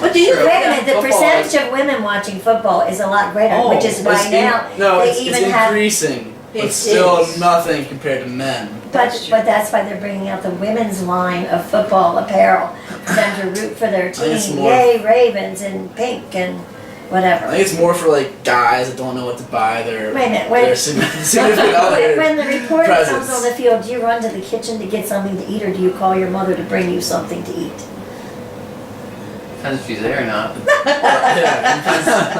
[SPEAKER 3] But do you
[SPEAKER 2] True.
[SPEAKER 1] Wait a
[SPEAKER 3] think
[SPEAKER 1] minute, the
[SPEAKER 2] Football
[SPEAKER 1] percentage
[SPEAKER 2] is-
[SPEAKER 1] of women watching football is a lot greater,
[SPEAKER 3] Oh,
[SPEAKER 1] which is why
[SPEAKER 4] It's
[SPEAKER 1] now
[SPEAKER 4] no,
[SPEAKER 1] they
[SPEAKER 4] it's
[SPEAKER 1] even have.
[SPEAKER 4] increasing, but
[SPEAKER 3] It
[SPEAKER 4] still
[SPEAKER 3] is.
[SPEAKER 4] nothing compared to men.
[SPEAKER 3] That's true.
[SPEAKER 1] But that's why they're bringing out the women's line of football apparel for them to root for their
[SPEAKER 4] think it's
[SPEAKER 1] team.
[SPEAKER 4] more-
[SPEAKER 1] Yay, Ravens and pink and
[SPEAKER 4] I
[SPEAKER 1] whatever.
[SPEAKER 4] think it's more for like guys that don't know what to buy their
[SPEAKER 1] Wait a minute,
[SPEAKER 4] their
[SPEAKER 1] wait.
[SPEAKER 4] significant other.
[SPEAKER 1] When the reporter
[SPEAKER 4] presents.
[SPEAKER 1] comes on the field, do you run to the kitchen to get something to eat, or do you call your mother to bring you something to eat?
[SPEAKER 2] Depends if she's there or not.
[SPEAKER 4] Yeah.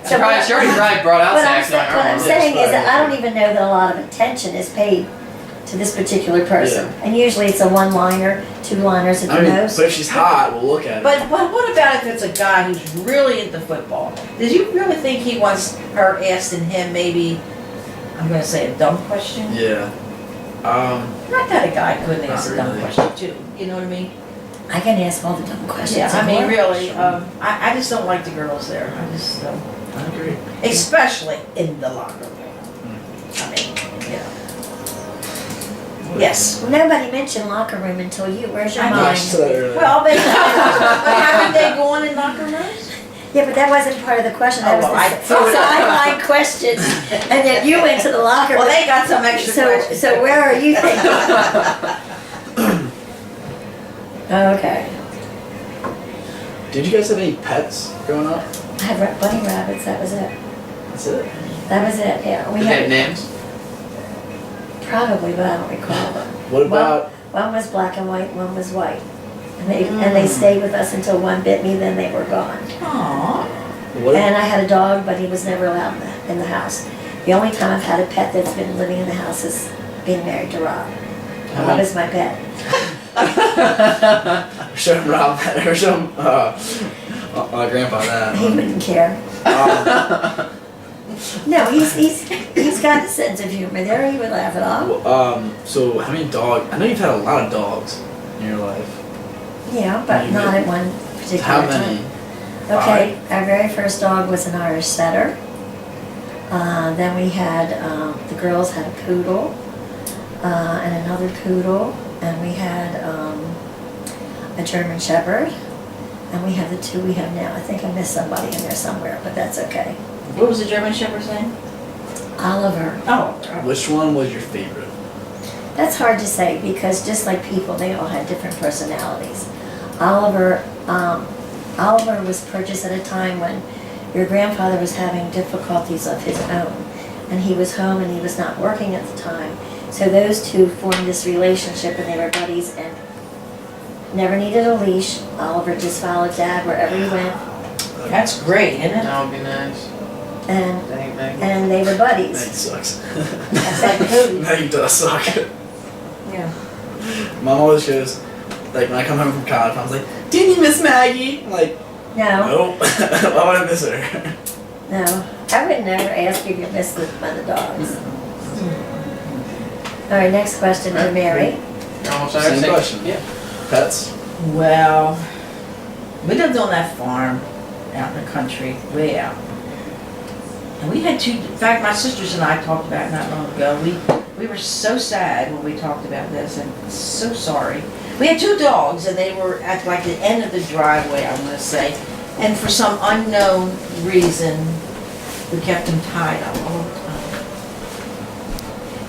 [SPEAKER 2] She already probably brought out
[SPEAKER 1] What I'm,
[SPEAKER 2] snacks on
[SPEAKER 1] what I'm
[SPEAKER 2] her
[SPEAKER 1] saying is that I
[SPEAKER 4] fine.
[SPEAKER 1] don't even know that a lot of attention is paid to this particular person.
[SPEAKER 4] Yeah.
[SPEAKER 1] And usually it's a one-liner, two-liners at
[SPEAKER 4] I
[SPEAKER 1] the
[SPEAKER 4] mean,
[SPEAKER 1] most.
[SPEAKER 4] but if she's hot, we'll look at it.
[SPEAKER 3] But what about if it's a guy who's really into football? Did you really think he wants her asking him maybe, I'm going to say a dumb question?
[SPEAKER 4] Yeah.
[SPEAKER 3] Not that a guy couldn't
[SPEAKER 4] Not
[SPEAKER 3] ask a dumb
[SPEAKER 4] really.
[SPEAKER 3] question too, you know what I mean?
[SPEAKER 1] I can ask all the dumb questions.
[SPEAKER 3] Yeah, I
[SPEAKER 1] in
[SPEAKER 3] mean,
[SPEAKER 1] the world.
[SPEAKER 3] really, I just don't like the girls there. I just don't.
[SPEAKER 4] I agree.
[SPEAKER 3] Especially in the locker room. I mean, you know. Yes.
[SPEAKER 1] Well, nobody mentioned locker room until you. Where's your
[SPEAKER 3] I
[SPEAKER 1] mind?
[SPEAKER 4] Gosh, so early.
[SPEAKER 3] Well, but haven't they gone in locker rooms?
[SPEAKER 1] Yeah, but that wasn't part of the question. That
[SPEAKER 3] Oh,
[SPEAKER 1] was
[SPEAKER 3] well,
[SPEAKER 1] the
[SPEAKER 3] I threw it out.
[SPEAKER 1] sideline question. And then you went to the locker room.
[SPEAKER 3] Well, they got some extra questions.
[SPEAKER 1] So where are you thinking? Okay.
[SPEAKER 4] Did you guys have any pets growing up?
[SPEAKER 1] I had bunny rabbits. That was it.
[SPEAKER 4] That's it.
[SPEAKER 1] That was it. Yeah, we
[SPEAKER 2] Do they have
[SPEAKER 1] had
[SPEAKER 2] names?
[SPEAKER 1] probably, but I don't recall them.
[SPEAKER 4] What about?
[SPEAKER 1] One was black and white. One was white. And they stayed with us until one bit me. Then they were gone.
[SPEAKER 3] Aww.
[SPEAKER 4] What?
[SPEAKER 1] And I had a dog, but he was never allowed in the house. The only time I've had a pet that's been living in the house is being married to Rob. Rob is my pet.
[SPEAKER 4] Show him Rob that, or show him Grandpa that.
[SPEAKER 1] He wouldn't care. No, he's got a sense of humor there. He would laugh it off.
[SPEAKER 4] So how many dogs? I know you've had a lot of dogs in your life.
[SPEAKER 1] Yeah, but
[SPEAKER 4] You
[SPEAKER 1] not
[SPEAKER 4] would-
[SPEAKER 1] at one particular
[SPEAKER 4] How
[SPEAKER 1] time.
[SPEAKER 4] many?
[SPEAKER 1] Okay, our very first dog was an Irish setter. Then we had, the girls had a poodle, and another poodle, and we had a German Shepherd, and we have the 2 we have now. I think I missed somebody in there somewhere, but that's okay.
[SPEAKER 3] What was the German Shepherd's name?
[SPEAKER 1] Oliver.
[SPEAKER 3] Oh.
[SPEAKER 4] Which one was your favorite?
[SPEAKER 1] That's hard to say because just like people, they all had different personalities. Oliver was purchased at a time when your grandfather was having difficulties of his own, and he was home and he was not working at the time. So those 2 formed this relationship, and they were buddies and never needed a leash. Oliver just followed Dad wherever he went,
[SPEAKER 3] That's great, isn't it?
[SPEAKER 2] That would be nice.
[SPEAKER 1] and
[SPEAKER 2] Dang, Maggie.
[SPEAKER 1] and they were
[SPEAKER 4] Maggie
[SPEAKER 1] buddies.
[SPEAKER 4] sucks.
[SPEAKER 3] That's like Cody.
[SPEAKER 4] Maggie does suck.
[SPEAKER 3] Yeah.
[SPEAKER 4] Mom always goes, like when I come home from college, Mom's like, "Didn't you miss Maggie?" I'm like,
[SPEAKER 1] No,
[SPEAKER 4] nope. Why would I miss her?
[SPEAKER 1] no, I would never ask you if you missed one of the dogs. All right, next question to Mary.
[SPEAKER 4] Same question.
[SPEAKER 2] Yeah.
[SPEAKER 4] Pets?
[SPEAKER 3] Well, we lived on that farm out in the country, way out. And we had 2, in fact, my sisters and I talked about it not long ago. We were so sad when we talked about this and so sorry. We had 2 dogs and they were at like the end of the driveway, I'm gonna say. And for some unknown reason, we kept them tied up all the time.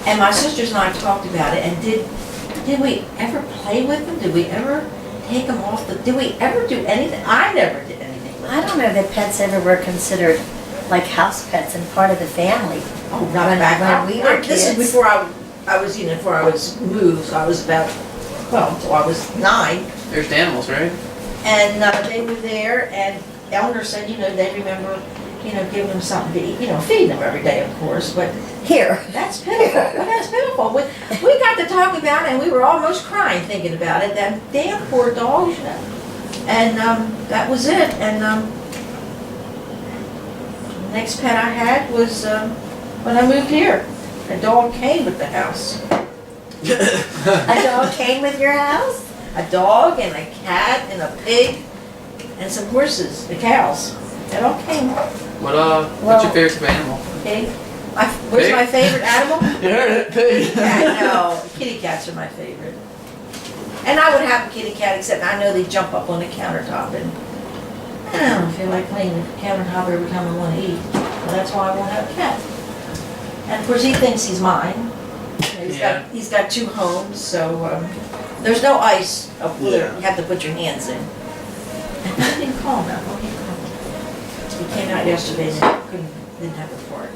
[SPEAKER 3] And my sisters and I talked about it, and did we ever play with them? Did we ever take them off did we ever do anything? I never did anything with them.
[SPEAKER 1] I don't know that pets ever were considered like house pets and part of the family.
[SPEAKER 3] Oh, not back
[SPEAKER 1] when we were
[SPEAKER 3] This is
[SPEAKER 1] kids.
[SPEAKER 3] before I was, before I was moved, so I was about, well, until I was 9.
[SPEAKER 2] There's animals, right?
[SPEAKER 3] And they were there, and Eleanor said, they remember, giving them something to eat, feeding them every day, of course, but
[SPEAKER 1] Here.
[SPEAKER 3] that's pitiful. Well, that's pitiful. We got to talk about it, and we were almost crying thinking about it. Them damn poor dogs, And that was it. And the next pet I had was when I moved here. A dog came with the house.
[SPEAKER 1] A dog came with your house?
[SPEAKER 3] A dog and a cat and a pig and some horses, the cows. That all came.
[SPEAKER 2] What's your favorite type of animal?
[SPEAKER 3] Pig. What's
[SPEAKER 2] Pig?
[SPEAKER 3] my favorite animal?
[SPEAKER 4] You heard it, pig.
[SPEAKER 3] Cat, no, kitty cats are my favorite. And I would have a kitty cat, except I know they jump up on the countertop, and I don't feel like cleaning the countertop every time I want to eat. Well, that's why I won't have a cat. And of course, he thinks he's mine. He's got 2 homes, so there's no ice up there. You have to put your hands in. And I didn't call him that. Well, he called. He came out yesterday and didn't have a fart.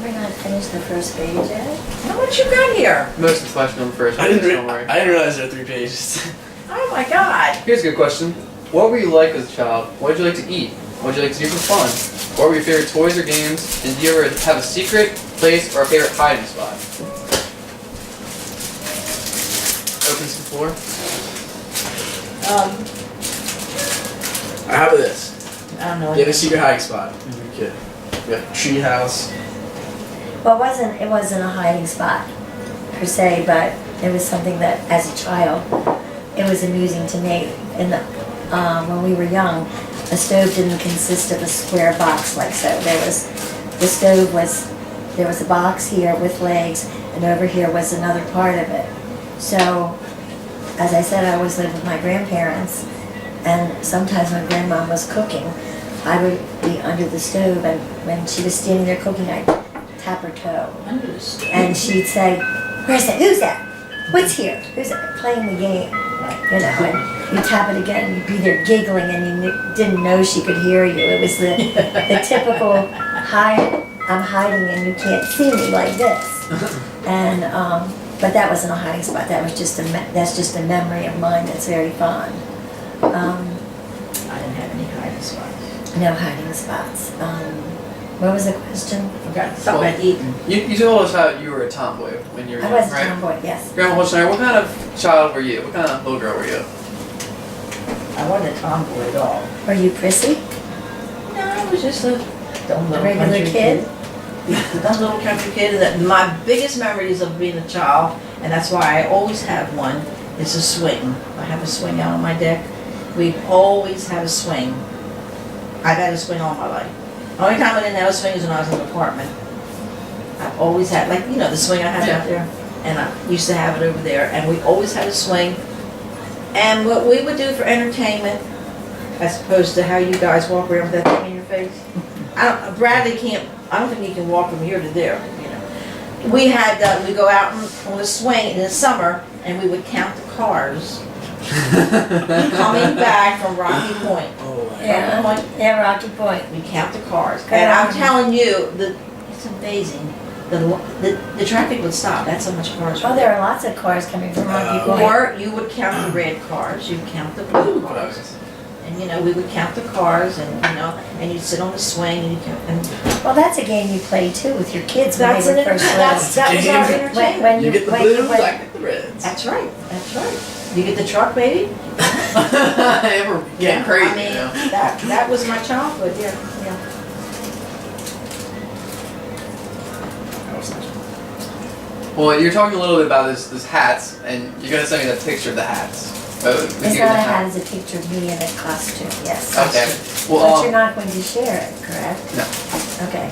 [SPEAKER 1] We're not finished the first page yet.
[SPEAKER 3] How much you got here?
[SPEAKER 2] Most of the question on the first
[SPEAKER 4] I
[SPEAKER 2] page,
[SPEAKER 4] didn't
[SPEAKER 2] don't worry.
[SPEAKER 4] realize there were 3 pages.
[SPEAKER 3] Oh my God.
[SPEAKER 2] Here's a good question. What were you like as a child? What did you like to eat? What did you like to do for fun? What were your favorite toys or games? And do you ever have a secret place or a favorite hiding spot? Opens the floor.
[SPEAKER 4] I have this.
[SPEAKER 3] I don't know.
[SPEAKER 4] You have a secret hiding spot when you were a kid. You have a tree house.
[SPEAKER 1] Well, it wasn't a hiding spot per se, but it was something that as a child, it was amusing to me. When we were young, a stove didn't consist of a square box like so. There was a box here with legs, and over here was another part of it. So, as I said, I always lived with my grandparents, and sometimes when Grandma was cooking, I would be under the stove, and when she was standing there cooking, I'd tap her toe. And she'd say, "Where's that? Who's that? What's here? Who's that?" Playing the game, and you tap it again, and you'd be there giggling, and you didn't know she could hear you. It was the typical I'm hiding and you can't see me like this. And but that wasn't a hiding spot. That was that's just a memory of mine that's very fond.
[SPEAKER 3] I didn't have any hiding spots.
[SPEAKER 1] No hiding spots. What was the question?
[SPEAKER 3] Forgot something about eating.
[SPEAKER 2] You told us how you were a tomboy when you were
[SPEAKER 1] I
[SPEAKER 2] young,
[SPEAKER 1] was a
[SPEAKER 2] right?
[SPEAKER 1] tomboy, yes.
[SPEAKER 2] Grandma Holstein, what kind of child were you? What kind of little girl were you?
[SPEAKER 3] I wasn't a tomboy at all.
[SPEAKER 1] Were you prissy?
[SPEAKER 3] No, I was just a dumb little
[SPEAKER 1] regular
[SPEAKER 3] country
[SPEAKER 1] kid?
[SPEAKER 3] Dumb little country kid. And my biggest memories of being a child, and that's why I always have one, is a swing. I have a swing out on my deck. We've always had a swing. I've had a swing all my life. The only time I didn't have a swing is when I was in an apartment. I've always had, the swing I have out there. and I used to have it over there, and we always had a swing. And what we would do for entertainment, as opposed to how you guys walk around with that thing in your face, Bradley can't, I don't think he can walk from here to there, you know. We had, we go out on a swing in the summer, and we would count the cars coming back from Rocky Point.
[SPEAKER 1] Yeah,
[SPEAKER 3] Rocky Point,
[SPEAKER 1] yeah, Rocky Point.
[SPEAKER 3] we count the cars.
[SPEAKER 1] Good
[SPEAKER 3] And I'm
[SPEAKER 1] on you.
[SPEAKER 3] telling you, it's amazing. The traffic would stop, that's how much cars
[SPEAKER 1] Oh,
[SPEAKER 3] were
[SPEAKER 1] there are lots of cars coming from Rocky Point.
[SPEAKER 3] Or you would count the red cars, you'd count the blue cars. And, you know, we would count the cars and, you know, and you'd sit on the swing and you count, and
[SPEAKER 1] Well, that's a game you played too with your kids when
[SPEAKER 3] that's
[SPEAKER 1] they
[SPEAKER 3] an,
[SPEAKER 1] were first
[SPEAKER 3] that was our
[SPEAKER 4] Game.
[SPEAKER 3] entertainment.
[SPEAKER 1] When
[SPEAKER 4] You get the
[SPEAKER 1] when
[SPEAKER 4] blues,
[SPEAKER 1] when-
[SPEAKER 4] I get the reds.
[SPEAKER 3] That's right, that's right. You get the truck, baby?
[SPEAKER 2] We're getting crazy,
[SPEAKER 3] I mean,
[SPEAKER 2] you know.
[SPEAKER 3] that was my childhood, yeah.
[SPEAKER 4] That was nice.
[SPEAKER 2] Well, you're talking a little bit about this hats, and you're gonna send me that picture of the hats.
[SPEAKER 1] It's not a hat, it's a picture of me in a costume, yes.
[SPEAKER 2] Okay.
[SPEAKER 1] But
[SPEAKER 2] Well,
[SPEAKER 1] you're not going to share it, correct?
[SPEAKER 2] No.
[SPEAKER 1] Okay.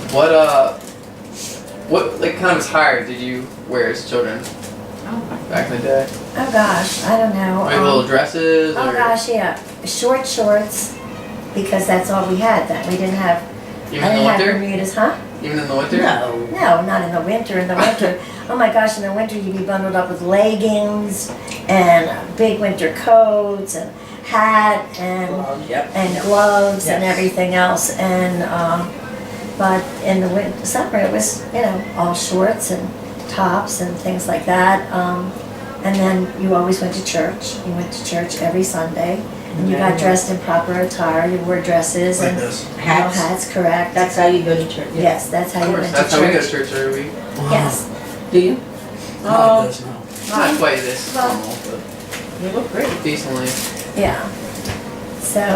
[SPEAKER 2] What like kind of attire did you wear as children
[SPEAKER 3] Oh,
[SPEAKER 2] back in the day?
[SPEAKER 1] Oh gosh, I don't know.
[SPEAKER 2] Like little dresses or
[SPEAKER 1] Oh gosh, yeah. Short shorts, because that's all we had then. We didn't have,
[SPEAKER 2] even
[SPEAKER 1] I
[SPEAKER 2] in the
[SPEAKER 1] didn't have
[SPEAKER 2] winter?
[SPEAKER 1] Bermudas, huh?
[SPEAKER 2] Even in the winter?
[SPEAKER 3] no.
[SPEAKER 1] No, not in the winter. In the winter, oh my gosh, in the winter you'd be bundled up with leggings and big winter coats and hat and
[SPEAKER 3] Yep.
[SPEAKER 1] gloves and
[SPEAKER 3] Yes.
[SPEAKER 1] everything else. And but in the summer it was, you know, all shorts and tops and things like that. And then you always went to church. You went to church every Sunday. And you got dressed in proper attire. You wore dresses
[SPEAKER 4] Like
[SPEAKER 1] and
[SPEAKER 4] this.
[SPEAKER 3] Hats.
[SPEAKER 1] hats, correct.
[SPEAKER 3] That's how you go to church. yeah.
[SPEAKER 1] Yes, that's how
[SPEAKER 2] Of
[SPEAKER 1] you
[SPEAKER 2] course,
[SPEAKER 1] went
[SPEAKER 2] that's
[SPEAKER 1] to
[SPEAKER 2] how we go to
[SPEAKER 1] church.
[SPEAKER 2] church every week.
[SPEAKER 1] Yes.
[SPEAKER 3] Do you?
[SPEAKER 4] Not this, no.
[SPEAKER 2] Not quite this
[SPEAKER 1] Well-
[SPEAKER 2] normal, but
[SPEAKER 3] You look great.
[SPEAKER 2] decently.
[SPEAKER 1] Yeah. So,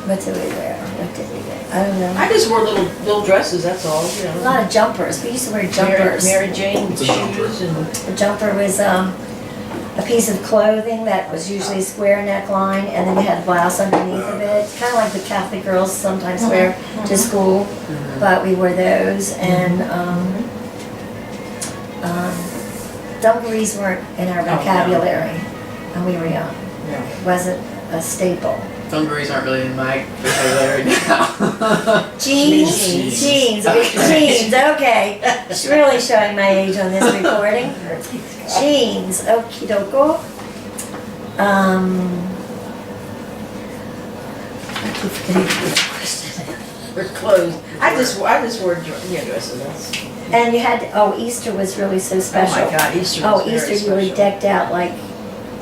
[SPEAKER 1] what did we wear? What did we wear? I don't know.
[SPEAKER 3] I just wore little dresses, that's all, you know.
[SPEAKER 1] A lot of jumpers. We used to wear jumpers.
[SPEAKER 3] Mary Jane
[SPEAKER 4] What's a jumper?
[SPEAKER 3] shoes and
[SPEAKER 1] A jumper was a piece of clothing that was usually a square neckline, and then you had a blouse underneath of it. Kind of like the Catholic girls sometimes wear to school, but we wore those. And dungarees weren't in our
[SPEAKER 3] no.
[SPEAKER 1] vocabulary when we were young.
[SPEAKER 3] Yeah.
[SPEAKER 1] It wasn't a staple.
[SPEAKER 2] Dungarees aren't really in my vocabulary now.
[SPEAKER 1] Jeans,
[SPEAKER 3] Jeans.
[SPEAKER 1] jeans,
[SPEAKER 2] Okay.
[SPEAKER 1] jeans, okay. It's really showing my age on this recording. Jeans, okie dokie. I keep forgetting the question.
[SPEAKER 3] We're clothes. I just wore dresses. That's,
[SPEAKER 1] And you had, Easter was really so special.
[SPEAKER 3] Oh my God, Easter was very
[SPEAKER 1] Easter, you were
[SPEAKER 3] special.
[SPEAKER 1] decked out like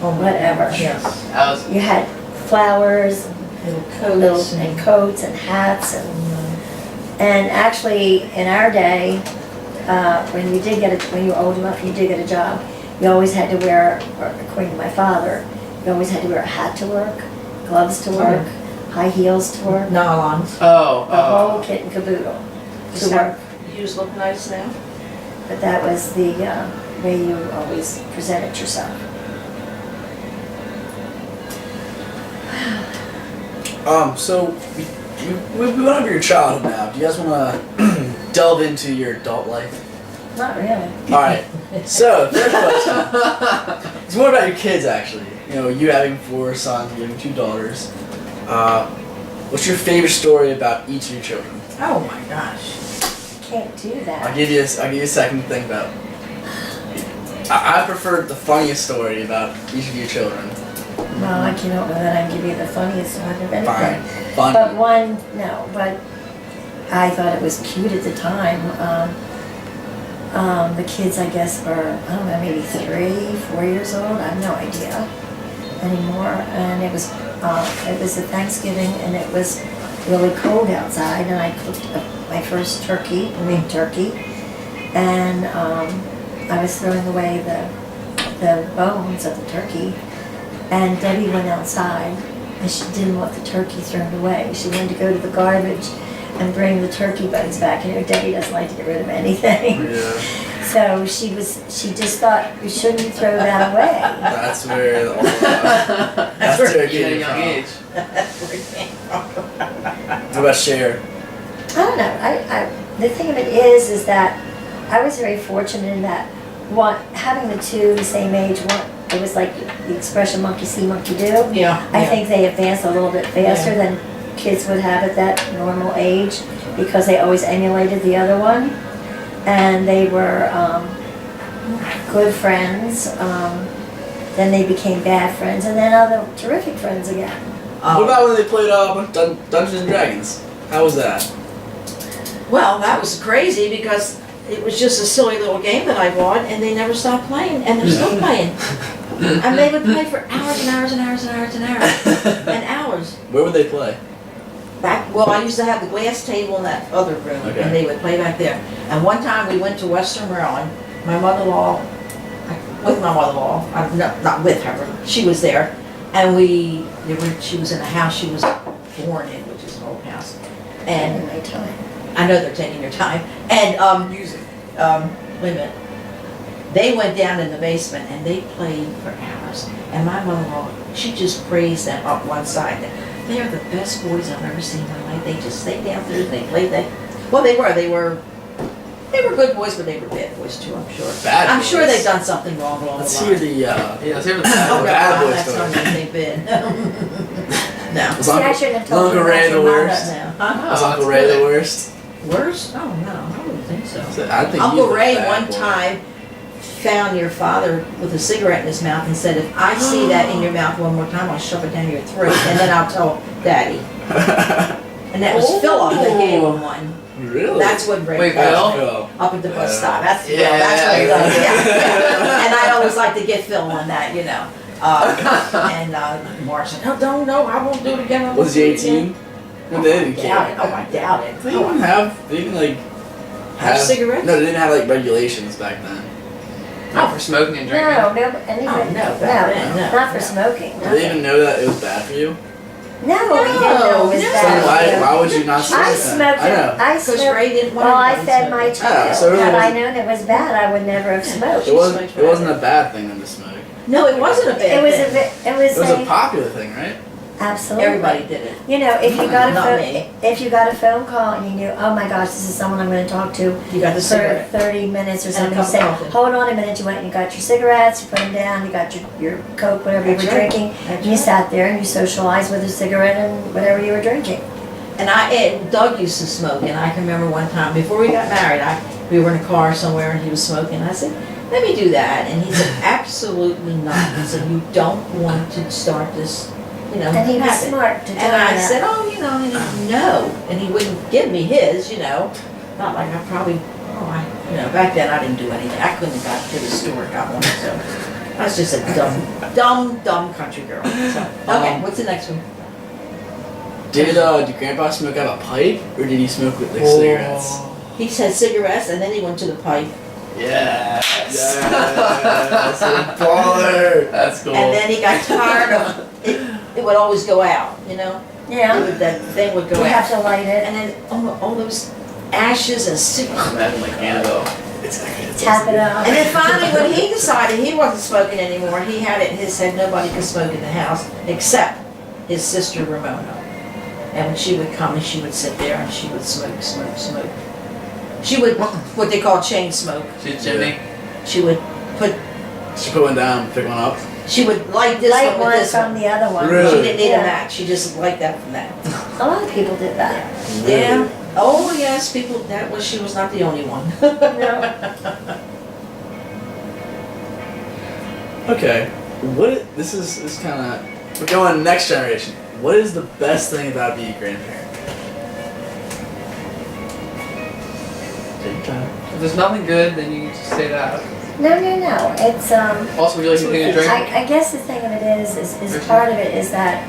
[SPEAKER 3] Oh my
[SPEAKER 1] whatever.
[SPEAKER 3] gosh, Yes.
[SPEAKER 2] I was
[SPEAKER 1] You had flowers,
[SPEAKER 3] Little coats
[SPEAKER 1] and coats and hats and actually in our day, when you were old enough, and you did get a job, you always had to wear, or according to my father, you always had to wear a hat to work, gloves to work, high heels to work,
[SPEAKER 3] nylons.
[SPEAKER 1] the
[SPEAKER 2] oh,
[SPEAKER 1] whole kit and caboodle to
[SPEAKER 3] Just
[SPEAKER 1] work.
[SPEAKER 3] You just look nice now.
[SPEAKER 1] But that was the way you always presented yourself.
[SPEAKER 4] So we went over your childhood now. Do you guys want to delve into your adult life?
[SPEAKER 1] Not really.
[SPEAKER 4] All right. So the first question is more about your kids, actually. You know, you having 4 sons, you having 2 daughters. What's your favorite story about each of your children?
[SPEAKER 3] Oh my gosh.
[SPEAKER 1] Can't do
[SPEAKER 4] I'll
[SPEAKER 1] that.
[SPEAKER 4] give you a second to think about it. I prefer the funniest story about each of your children.
[SPEAKER 1] Well, I cannot know that I can give you the funniest one of anything.
[SPEAKER 4] Fine. Funny.
[SPEAKER 1] But but I thought it was cute at the time. The kids, I guess, were, I don't know, maybe 3, 4 years old. I have no idea anymore. And it was a Thanksgiving, and it was really cold outside, and I cooked my first turkey, big turkey, and I was throwing away the bones of the turkey. And Debbie went outside, and she didn't want the turkey thrown away. She wanted to go to the garbage and bring the turkey bones back. You know, Debbie doesn't like to get rid of anything.
[SPEAKER 4] Yeah.
[SPEAKER 1] So she just thought we shouldn't throw that away.
[SPEAKER 4] That's where all that's where it
[SPEAKER 2] even at a
[SPEAKER 4] came
[SPEAKER 2] young
[SPEAKER 4] from.
[SPEAKER 2] age.
[SPEAKER 4] What about Cher?
[SPEAKER 1] I don't know. The thing of it is that I was very fortunate in that having the two the same age, it was like the expression monkey see, monkey do.
[SPEAKER 3] Yeah.
[SPEAKER 1] I think they advanced a little bit faster than kids would have at that normal age because they always emulated the other one. And they were good friends. Then they became bad friends, and then other terrific friends again.
[SPEAKER 4] What about when they played Dungeons and Dragons? How was that?
[SPEAKER 3] Well, that was crazy because it was just a silly little game that I bought, and they never stopped playing, and they're still playing. And they would play for hours and hours and hours and hours and hours and hours.
[SPEAKER 4] Where would they play?
[SPEAKER 3] Well, I used to have the glass table in that other room,
[SPEAKER 4] Okay.
[SPEAKER 3] and they would play back there. And one time we went to Western Maryland. My mother-in-law, with my mother-in-law, no, not with her, she was there, and she was in a house she was born in, which is an old house. And
[SPEAKER 1] my time.
[SPEAKER 3] I know they're taking their time. And wait a minute. They went down in the basement and they played for hours. And my mother-in-law, she just praised them up one side. They are the best boys I've ever seen in my life. They just stayed downstairs and they played. Well, they were good boys, but they were bad boys too, I'm sure. I'm
[SPEAKER 4] boys.
[SPEAKER 3] sure they've done something wrong along
[SPEAKER 4] Let's
[SPEAKER 3] the
[SPEAKER 4] hear
[SPEAKER 3] line.
[SPEAKER 4] the.
[SPEAKER 2] Let's hear the
[SPEAKER 3] Oh,
[SPEAKER 4] bad
[SPEAKER 3] God,
[SPEAKER 4] boy
[SPEAKER 3] that's
[SPEAKER 4] story.
[SPEAKER 3] not what they've been. No.
[SPEAKER 4] Was
[SPEAKER 1] See, I shouldn't have told
[SPEAKER 4] Uncle
[SPEAKER 1] you
[SPEAKER 4] Ray
[SPEAKER 1] about
[SPEAKER 4] the
[SPEAKER 1] your
[SPEAKER 4] worst?
[SPEAKER 3] No.
[SPEAKER 2] Oh,
[SPEAKER 4] Was Uncle
[SPEAKER 2] that's
[SPEAKER 4] Ray
[SPEAKER 2] good.
[SPEAKER 4] the worst?
[SPEAKER 3] Worse? Oh, no, I wouldn't think so.
[SPEAKER 4] So I think
[SPEAKER 3] Uncle
[SPEAKER 4] he's a
[SPEAKER 3] Ray
[SPEAKER 4] bad
[SPEAKER 3] one
[SPEAKER 4] boy.
[SPEAKER 3] time found your father with a cigarette in his mouth and said, if I see that in your mouth one more time, I'll shove it down your throat and then I'll tell Daddy. And that was Philip that gave him one.
[SPEAKER 4] Really?
[SPEAKER 3] That's what Ray
[SPEAKER 2] Wait,
[SPEAKER 3] found
[SPEAKER 2] Phil?
[SPEAKER 3] up at the bus stop. That's Phil,
[SPEAKER 2] Yeah,
[SPEAKER 3] that's what he
[SPEAKER 2] yeah,
[SPEAKER 3] does.
[SPEAKER 2] yeah.
[SPEAKER 3] Yeah. And I'd always like to get Phil on that, you know. And Mark said, no, I won't do it again. I won't
[SPEAKER 4] Was
[SPEAKER 3] do
[SPEAKER 4] he
[SPEAKER 3] it again."
[SPEAKER 4] 18? No, they didn't
[SPEAKER 3] Doubt
[SPEAKER 4] care.
[SPEAKER 3] it. Oh, I doubt it.
[SPEAKER 4] They didn't have. They didn't like
[SPEAKER 3] Have cigarettes?
[SPEAKER 4] No, they didn't have like regulations back then.
[SPEAKER 2] Not for smoking and drinking.
[SPEAKER 1] No, anything.
[SPEAKER 3] Oh, no, back then, no.
[SPEAKER 1] Not for smoking.
[SPEAKER 4] Did they even know that it was bad for you?
[SPEAKER 1] No, we didn't know it was
[SPEAKER 3] No.
[SPEAKER 4] So
[SPEAKER 1] bad.
[SPEAKER 4] why would you not smoke
[SPEAKER 1] I
[SPEAKER 4] that?
[SPEAKER 1] smoked
[SPEAKER 4] I know.
[SPEAKER 1] it. I
[SPEAKER 3] Because
[SPEAKER 1] smoked.
[SPEAKER 3] Ray didn't want
[SPEAKER 1] Well, I
[SPEAKER 3] anybody
[SPEAKER 1] fed my
[SPEAKER 3] smoking.
[SPEAKER 1] child.
[SPEAKER 4] so it really
[SPEAKER 1] Had I
[SPEAKER 4] wasn't-
[SPEAKER 1] known it was bad, I would never have smoked.
[SPEAKER 4] It wasn't.
[SPEAKER 3] smoked
[SPEAKER 4] It wasn't a bad thing then to smoke.
[SPEAKER 3] No, it wasn't a bad
[SPEAKER 1] It was
[SPEAKER 3] thing.
[SPEAKER 1] it was,
[SPEAKER 4] It was a popular thing, right?
[SPEAKER 1] absolutely.
[SPEAKER 3] Everybody did it.
[SPEAKER 1] You know, if you got a
[SPEAKER 3] Not
[SPEAKER 1] phone,
[SPEAKER 3] me.
[SPEAKER 1] if you got a phone call and you knew, oh my gosh, this is someone I'm going to talk to
[SPEAKER 3] You got the
[SPEAKER 1] for
[SPEAKER 3] cigarette.
[SPEAKER 1] 30 minutes or
[SPEAKER 3] And a
[SPEAKER 1] something. You
[SPEAKER 3] cup of
[SPEAKER 1] say,
[SPEAKER 3] coffee.
[SPEAKER 1] hold on a minute. You went and you got your cigarettes. You put them down. You got your Coke, whatever you
[SPEAKER 3] That's
[SPEAKER 1] were
[SPEAKER 3] right.
[SPEAKER 1] drinking.
[SPEAKER 3] That's
[SPEAKER 1] And you
[SPEAKER 3] right.
[SPEAKER 1] sat there and you socialized with a cigarette and whatever you were drinking.
[SPEAKER 3] And Doug used to smoke, and I can remember one time, before we got married, we were in a car somewhere and he was smoking. I said, let me do that. And he said, absolutely not. He said, you don't want to start this, you know,
[SPEAKER 1] And he was
[SPEAKER 3] habit.
[SPEAKER 1] smart to do
[SPEAKER 3] And I
[SPEAKER 1] that.
[SPEAKER 3] said, oh, you know, and he, no. And he wouldn't give me his, you know. Not like I probably, back then I didn't do anything. I couldn't have got to the store and got one. So I was just a dumb country girl. So, okay, what's the next one?
[SPEAKER 4] Did Grandpa smoke out of a pipe or did he smoke with like cigarettes?
[SPEAKER 3] He said cigarettes, and then he went to the pipe.
[SPEAKER 2] Yes.
[SPEAKER 4] Yes, a baller.
[SPEAKER 2] That's cool.
[SPEAKER 3] And then he got tired of it. It would always go out, you know?
[SPEAKER 1] Yeah.
[SPEAKER 3] That thing would go
[SPEAKER 1] You have
[SPEAKER 3] out.
[SPEAKER 1] to light it.
[SPEAKER 3] And then all those ashes and cigarettes.
[SPEAKER 2] Imagine like Annabelle.
[SPEAKER 1] Tap it up.
[SPEAKER 3] And then finally, when he decided he wasn't smoking anymore, he had it in his head nobody could smoke in the house except his sister Ramona. And when she would come, and she would sit there and she would smoke. She would, what they call chain smoke.
[SPEAKER 2] She's chimney.
[SPEAKER 3] She would put,
[SPEAKER 4] She put one down, pick one up.
[SPEAKER 3] she would light this
[SPEAKER 1] Light
[SPEAKER 3] one with
[SPEAKER 1] one
[SPEAKER 3] this
[SPEAKER 1] from
[SPEAKER 3] one.
[SPEAKER 1] the other one.
[SPEAKER 4] Really?
[SPEAKER 3] She didn't need
[SPEAKER 1] Yeah.
[SPEAKER 3] a match, she just liked that from that.
[SPEAKER 1] A lot of people did that.
[SPEAKER 3] Yeah. Oh, yes, people, she was not the only one.
[SPEAKER 1] No.
[SPEAKER 4] Okay. This is kind of, we're going next generation. What is the best thing about being a grandparent? Take your time.
[SPEAKER 2] If there's nothing good, then you can just say that.
[SPEAKER 1] No. It's
[SPEAKER 2] Also, would you like anything to drink?
[SPEAKER 1] I guess the thing of it is part of it is that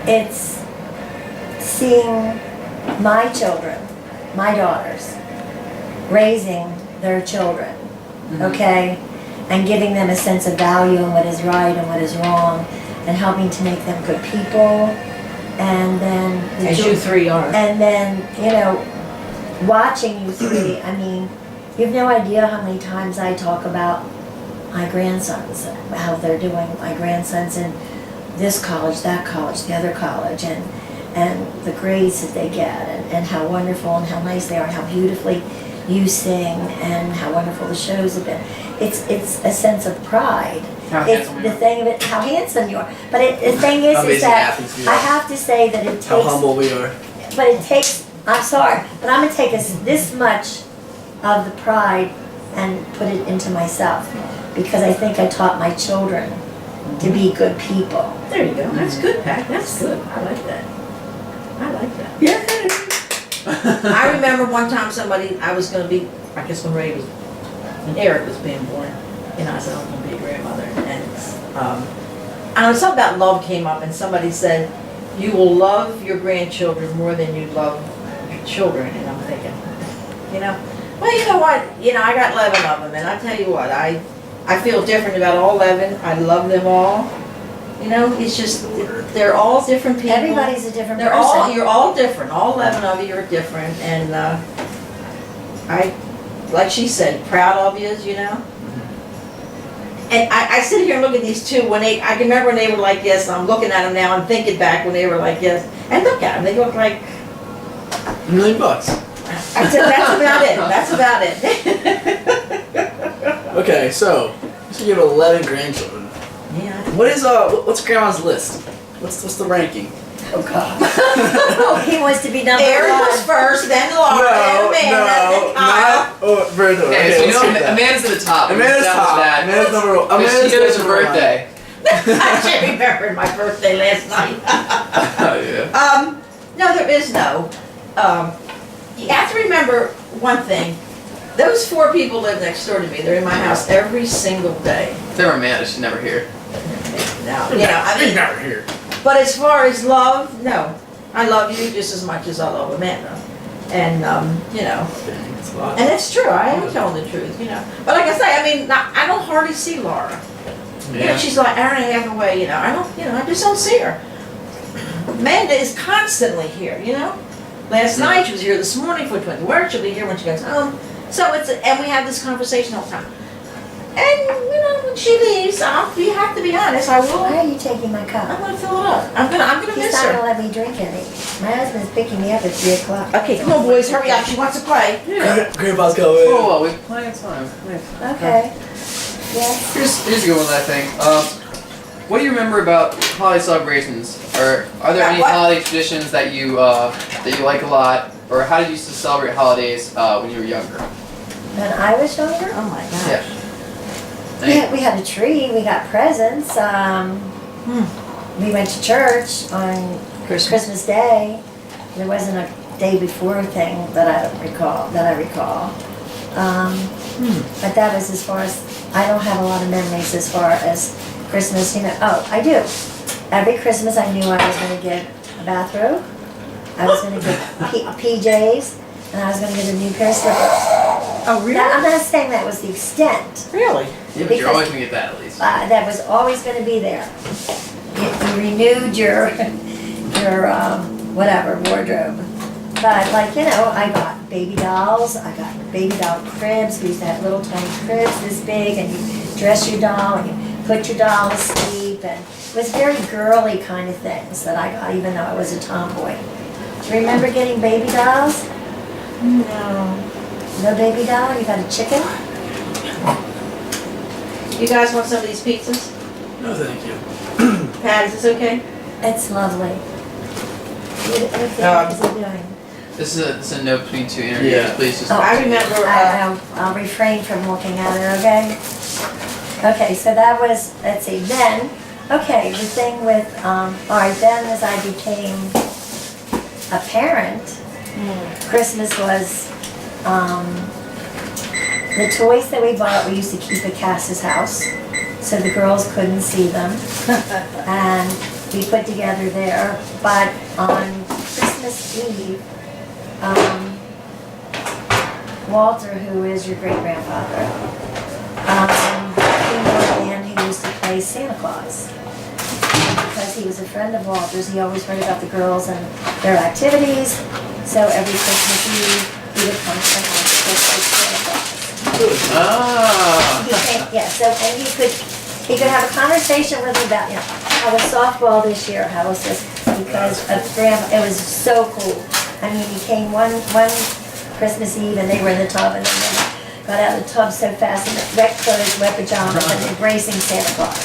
[SPEAKER 1] it's seeing my children, my daughters, raising their children, okay, and giving them a sense of value and what is right and what is wrong, and helping to make them good people, and then
[SPEAKER 3] As you three are.
[SPEAKER 1] and then watching you three. I mean, you have no idea how many times I talk about my grandsons, how they're doing. My grandsons in this college, that college, the other college, and the grades that they get, and how wonderful and how nice they are, and how beautifully you sing and how wonderful the shows have been. It's a sense of pride.
[SPEAKER 2] How
[SPEAKER 1] It's
[SPEAKER 2] handsome you
[SPEAKER 1] the
[SPEAKER 2] are.
[SPEAKER 1] thing of it, how handsome you are. But the thing
[SPEAKER 4] How
[SPEAKER 1] is
[SPEAKER 4] amazing
[SPEAKER 1] that
[SPEAKER 4] athletes we
[SPEAKER 1] I
[SPEAKER 4] are.
[SPEAKER 1] have to say that it
[SPEAKER 4] How
[SPEAKER 1] takes,
[SPEAKER 4] humble we are.
[SPEAKER 1] but it takes, I'm sorry, but I'm gonna take this much of the pride and put it into myself. Because I think I taught my children to be good people.
[SPEAKER 3] There you go. That's good, Pat. That's good. I like that. I like that.
[SPEAKER 4] Yeah.
[SPEAKER 3] I remember one time I was going to be, I guess when Eric was being born, and I said, I'm going to be a grandmother. And I know something about love came up, and somebody said, you will love your grandchildren more than you love your children. And I'm thinking, well, you know what? I got 11 of them, and I tell you what, I feel different about all 11. I love them all. It's just, they're all different people.
[SPEAKER 1] Everybody's a different
[SPEAKER 3] You're
[SPEAKER 1] person.
[SPEAKER 3] all different. All 11 of you are different, and like she said, proud of you, And I sit here and look at these two I can remember when they were like this. I'm looking at them now. I'm thinking back when they were like this, and look at them. They look like.
[SPEAKER 4] $1 million.
[SPEAKER 3] I said that's about it. That's about it.
[SPEAKER 4] Okay, so you have 11 grandchildren.
[SPEAKER 3] Yeah.
[SPEAKER 4] What's Grandma's list? What's the ranking?
[SPEAKER 1] Oh God. He wants to be number
[SPEAKER 3] Eric was
[SPEAKER 1] one.
[SPEAKER 3] first, then Laura, then Amanda, then Kyle.
[SPEAKER 4] Oh, Bertha.
[SPEAKER 2] Okay, so you know Amanda's at the top.
[SPEAKER 4] Amanda's
[SPEAKER 2] Sounds
[SPEAKER 4] top.
[SPEAKER 2] bad.
[SPEAKER 4] Amanda's number one.
[SPEAKER 2] Because
[SPEAKER 4] Amanda's
[SPEAKER 2] she knows her
[SPEAKER 4] number one.
[SPEAKER 2] birthday.
[SPEAKER 3] I should remember my birthday last night.
[SPEAKER 2] Oh yeah.
[SPEAKER 3] No, there is no. You have to remember one thing. Those 4 people live next door to me. They're in my house every single day.
[SPEAKER 2] If they were Amanda, she'd never hear.
[SPEAKER 3] Now,
[SPEAKER 4] They're never here.
[SPEAKER 3] but as far as love, no. I love you just as much as I love Amanda. And,
[SPEAKER 4] That's a lot.
[SPEAKER 3] and it's true. I am telling the truth, But like I say, I don't hardly see Laura. She's like hour and a half away, I just don't see her. Amanda is constantly here, Last night she was here, this morning for 20 work, she'll be here when she gets home. So and we have this conversation all the time. And, when she leaves, you have to be honest, I will.
[SPEAKER 1] Why are you taking my cup?
[SPEAKER 3] I'm gonna fill it up. I'm gonna
[SPEAKER 1] He's
[SPEAKER 3] miss
[SPEAKER 1] not
[SPEAKER 3] her.
[SPEAKER 1] gonna let me drink any. My husband's picking me up at 3 o'clock.
[SPEAKER 3] Okay, come on boys, hurry up, she wants to play.
[SPEAKER 4] Grandpa's going.
[SPEAKER 2] Oh well, we have plenty of time.
[SPEAKER 1] Okay. Yeah.
[SPEAKER 2] Here's a good one, I think. What do you remember about holiday celebrations? Or are there any
[SPEAKER 3] What?
[SPEAKER 2] holiday traditions that you like a lot? Or how did you used to celebrate holidays when you were younger?
[SPEAKER 1] When I was younger,
[SPEAKER 3] Oh my gosh.
[SPEAKER 2] Yeah.
[SPEAKER 1] we had a tree, we got presents, we went to church on Christmas Day. There wasn't a day before thing that I recall. But that was as far as, I don't have a lot of memories as far as Christmas, Oh, I do. Every Christmas I knew I was gonna get a bathrobe, I was gonna get PJs, and I was gonna get a new pair of slippers.
[SPEAKER 3] Oh, really?
[SPEAKER 1] Now, I'm not saying that was the extent.
[SPEAKER 3] Really?
[SPEAKER 2] Yeah, but
[SPEAKER 1] Because-
[SPEAKER 2] you're always gonna get that at least.
[SPEAKER 1] That was always going to be there. You renewed your whatever wardrobe. But I got baby dolls. I got baby doll cribs. We used to have little tiny cribs this big, and you dress your doll and you put your doll to sleep, and it was very girly kind of things that I got, even though I was a tomboy. Do you remember getting baby dolls?
[SPEAKER 3] No.
[SPEAKER 1] No baby doll? You got a chicken?
[SPEAKER 3] You guys want some of these pizzas?
[SPEAKER 4] No, thank you.
[SPEAKER 3] Pat, is this okay?
[SPEAKER 1] It's lovely. What the heck is it doing?
[SPEAKER 2] This is a note between 2 interviews.
[SPEAKER 4] Yeah.
[SPEAKER 2] Please just.
[SPEAKER 1] Oh.
[SPEAKER 3] I remember,
[SPEAKER 1] I'll refrain from looking at it, okay? Okay, so that was, let's see, then, okay, the thing with, all right, then as I became a parent, Christmas was, the toys that we bought, we used to keep at Cass's house, so the girls couldn't see them. And we put together there, but on Christmas Eve, Walter, who is your great-grandfather, he knew a man who used to play Santa Claus. And because he was a friend of Walter's, he always heard about the girls and their activities, so every Christmas Eve, he would come to the house to play Santa Claus.
[SPEAKER 2] Ah.
[SPEAKER 1] So and he could have a conversation with me about, how was softball this year, how was this, because of Grandma, it was so cool. I mean, he came one Christmas Eve, and they were in the tub, and then they got out of the tub so fast, in wet clothes, wet pajamas, and embracing Santa Claus.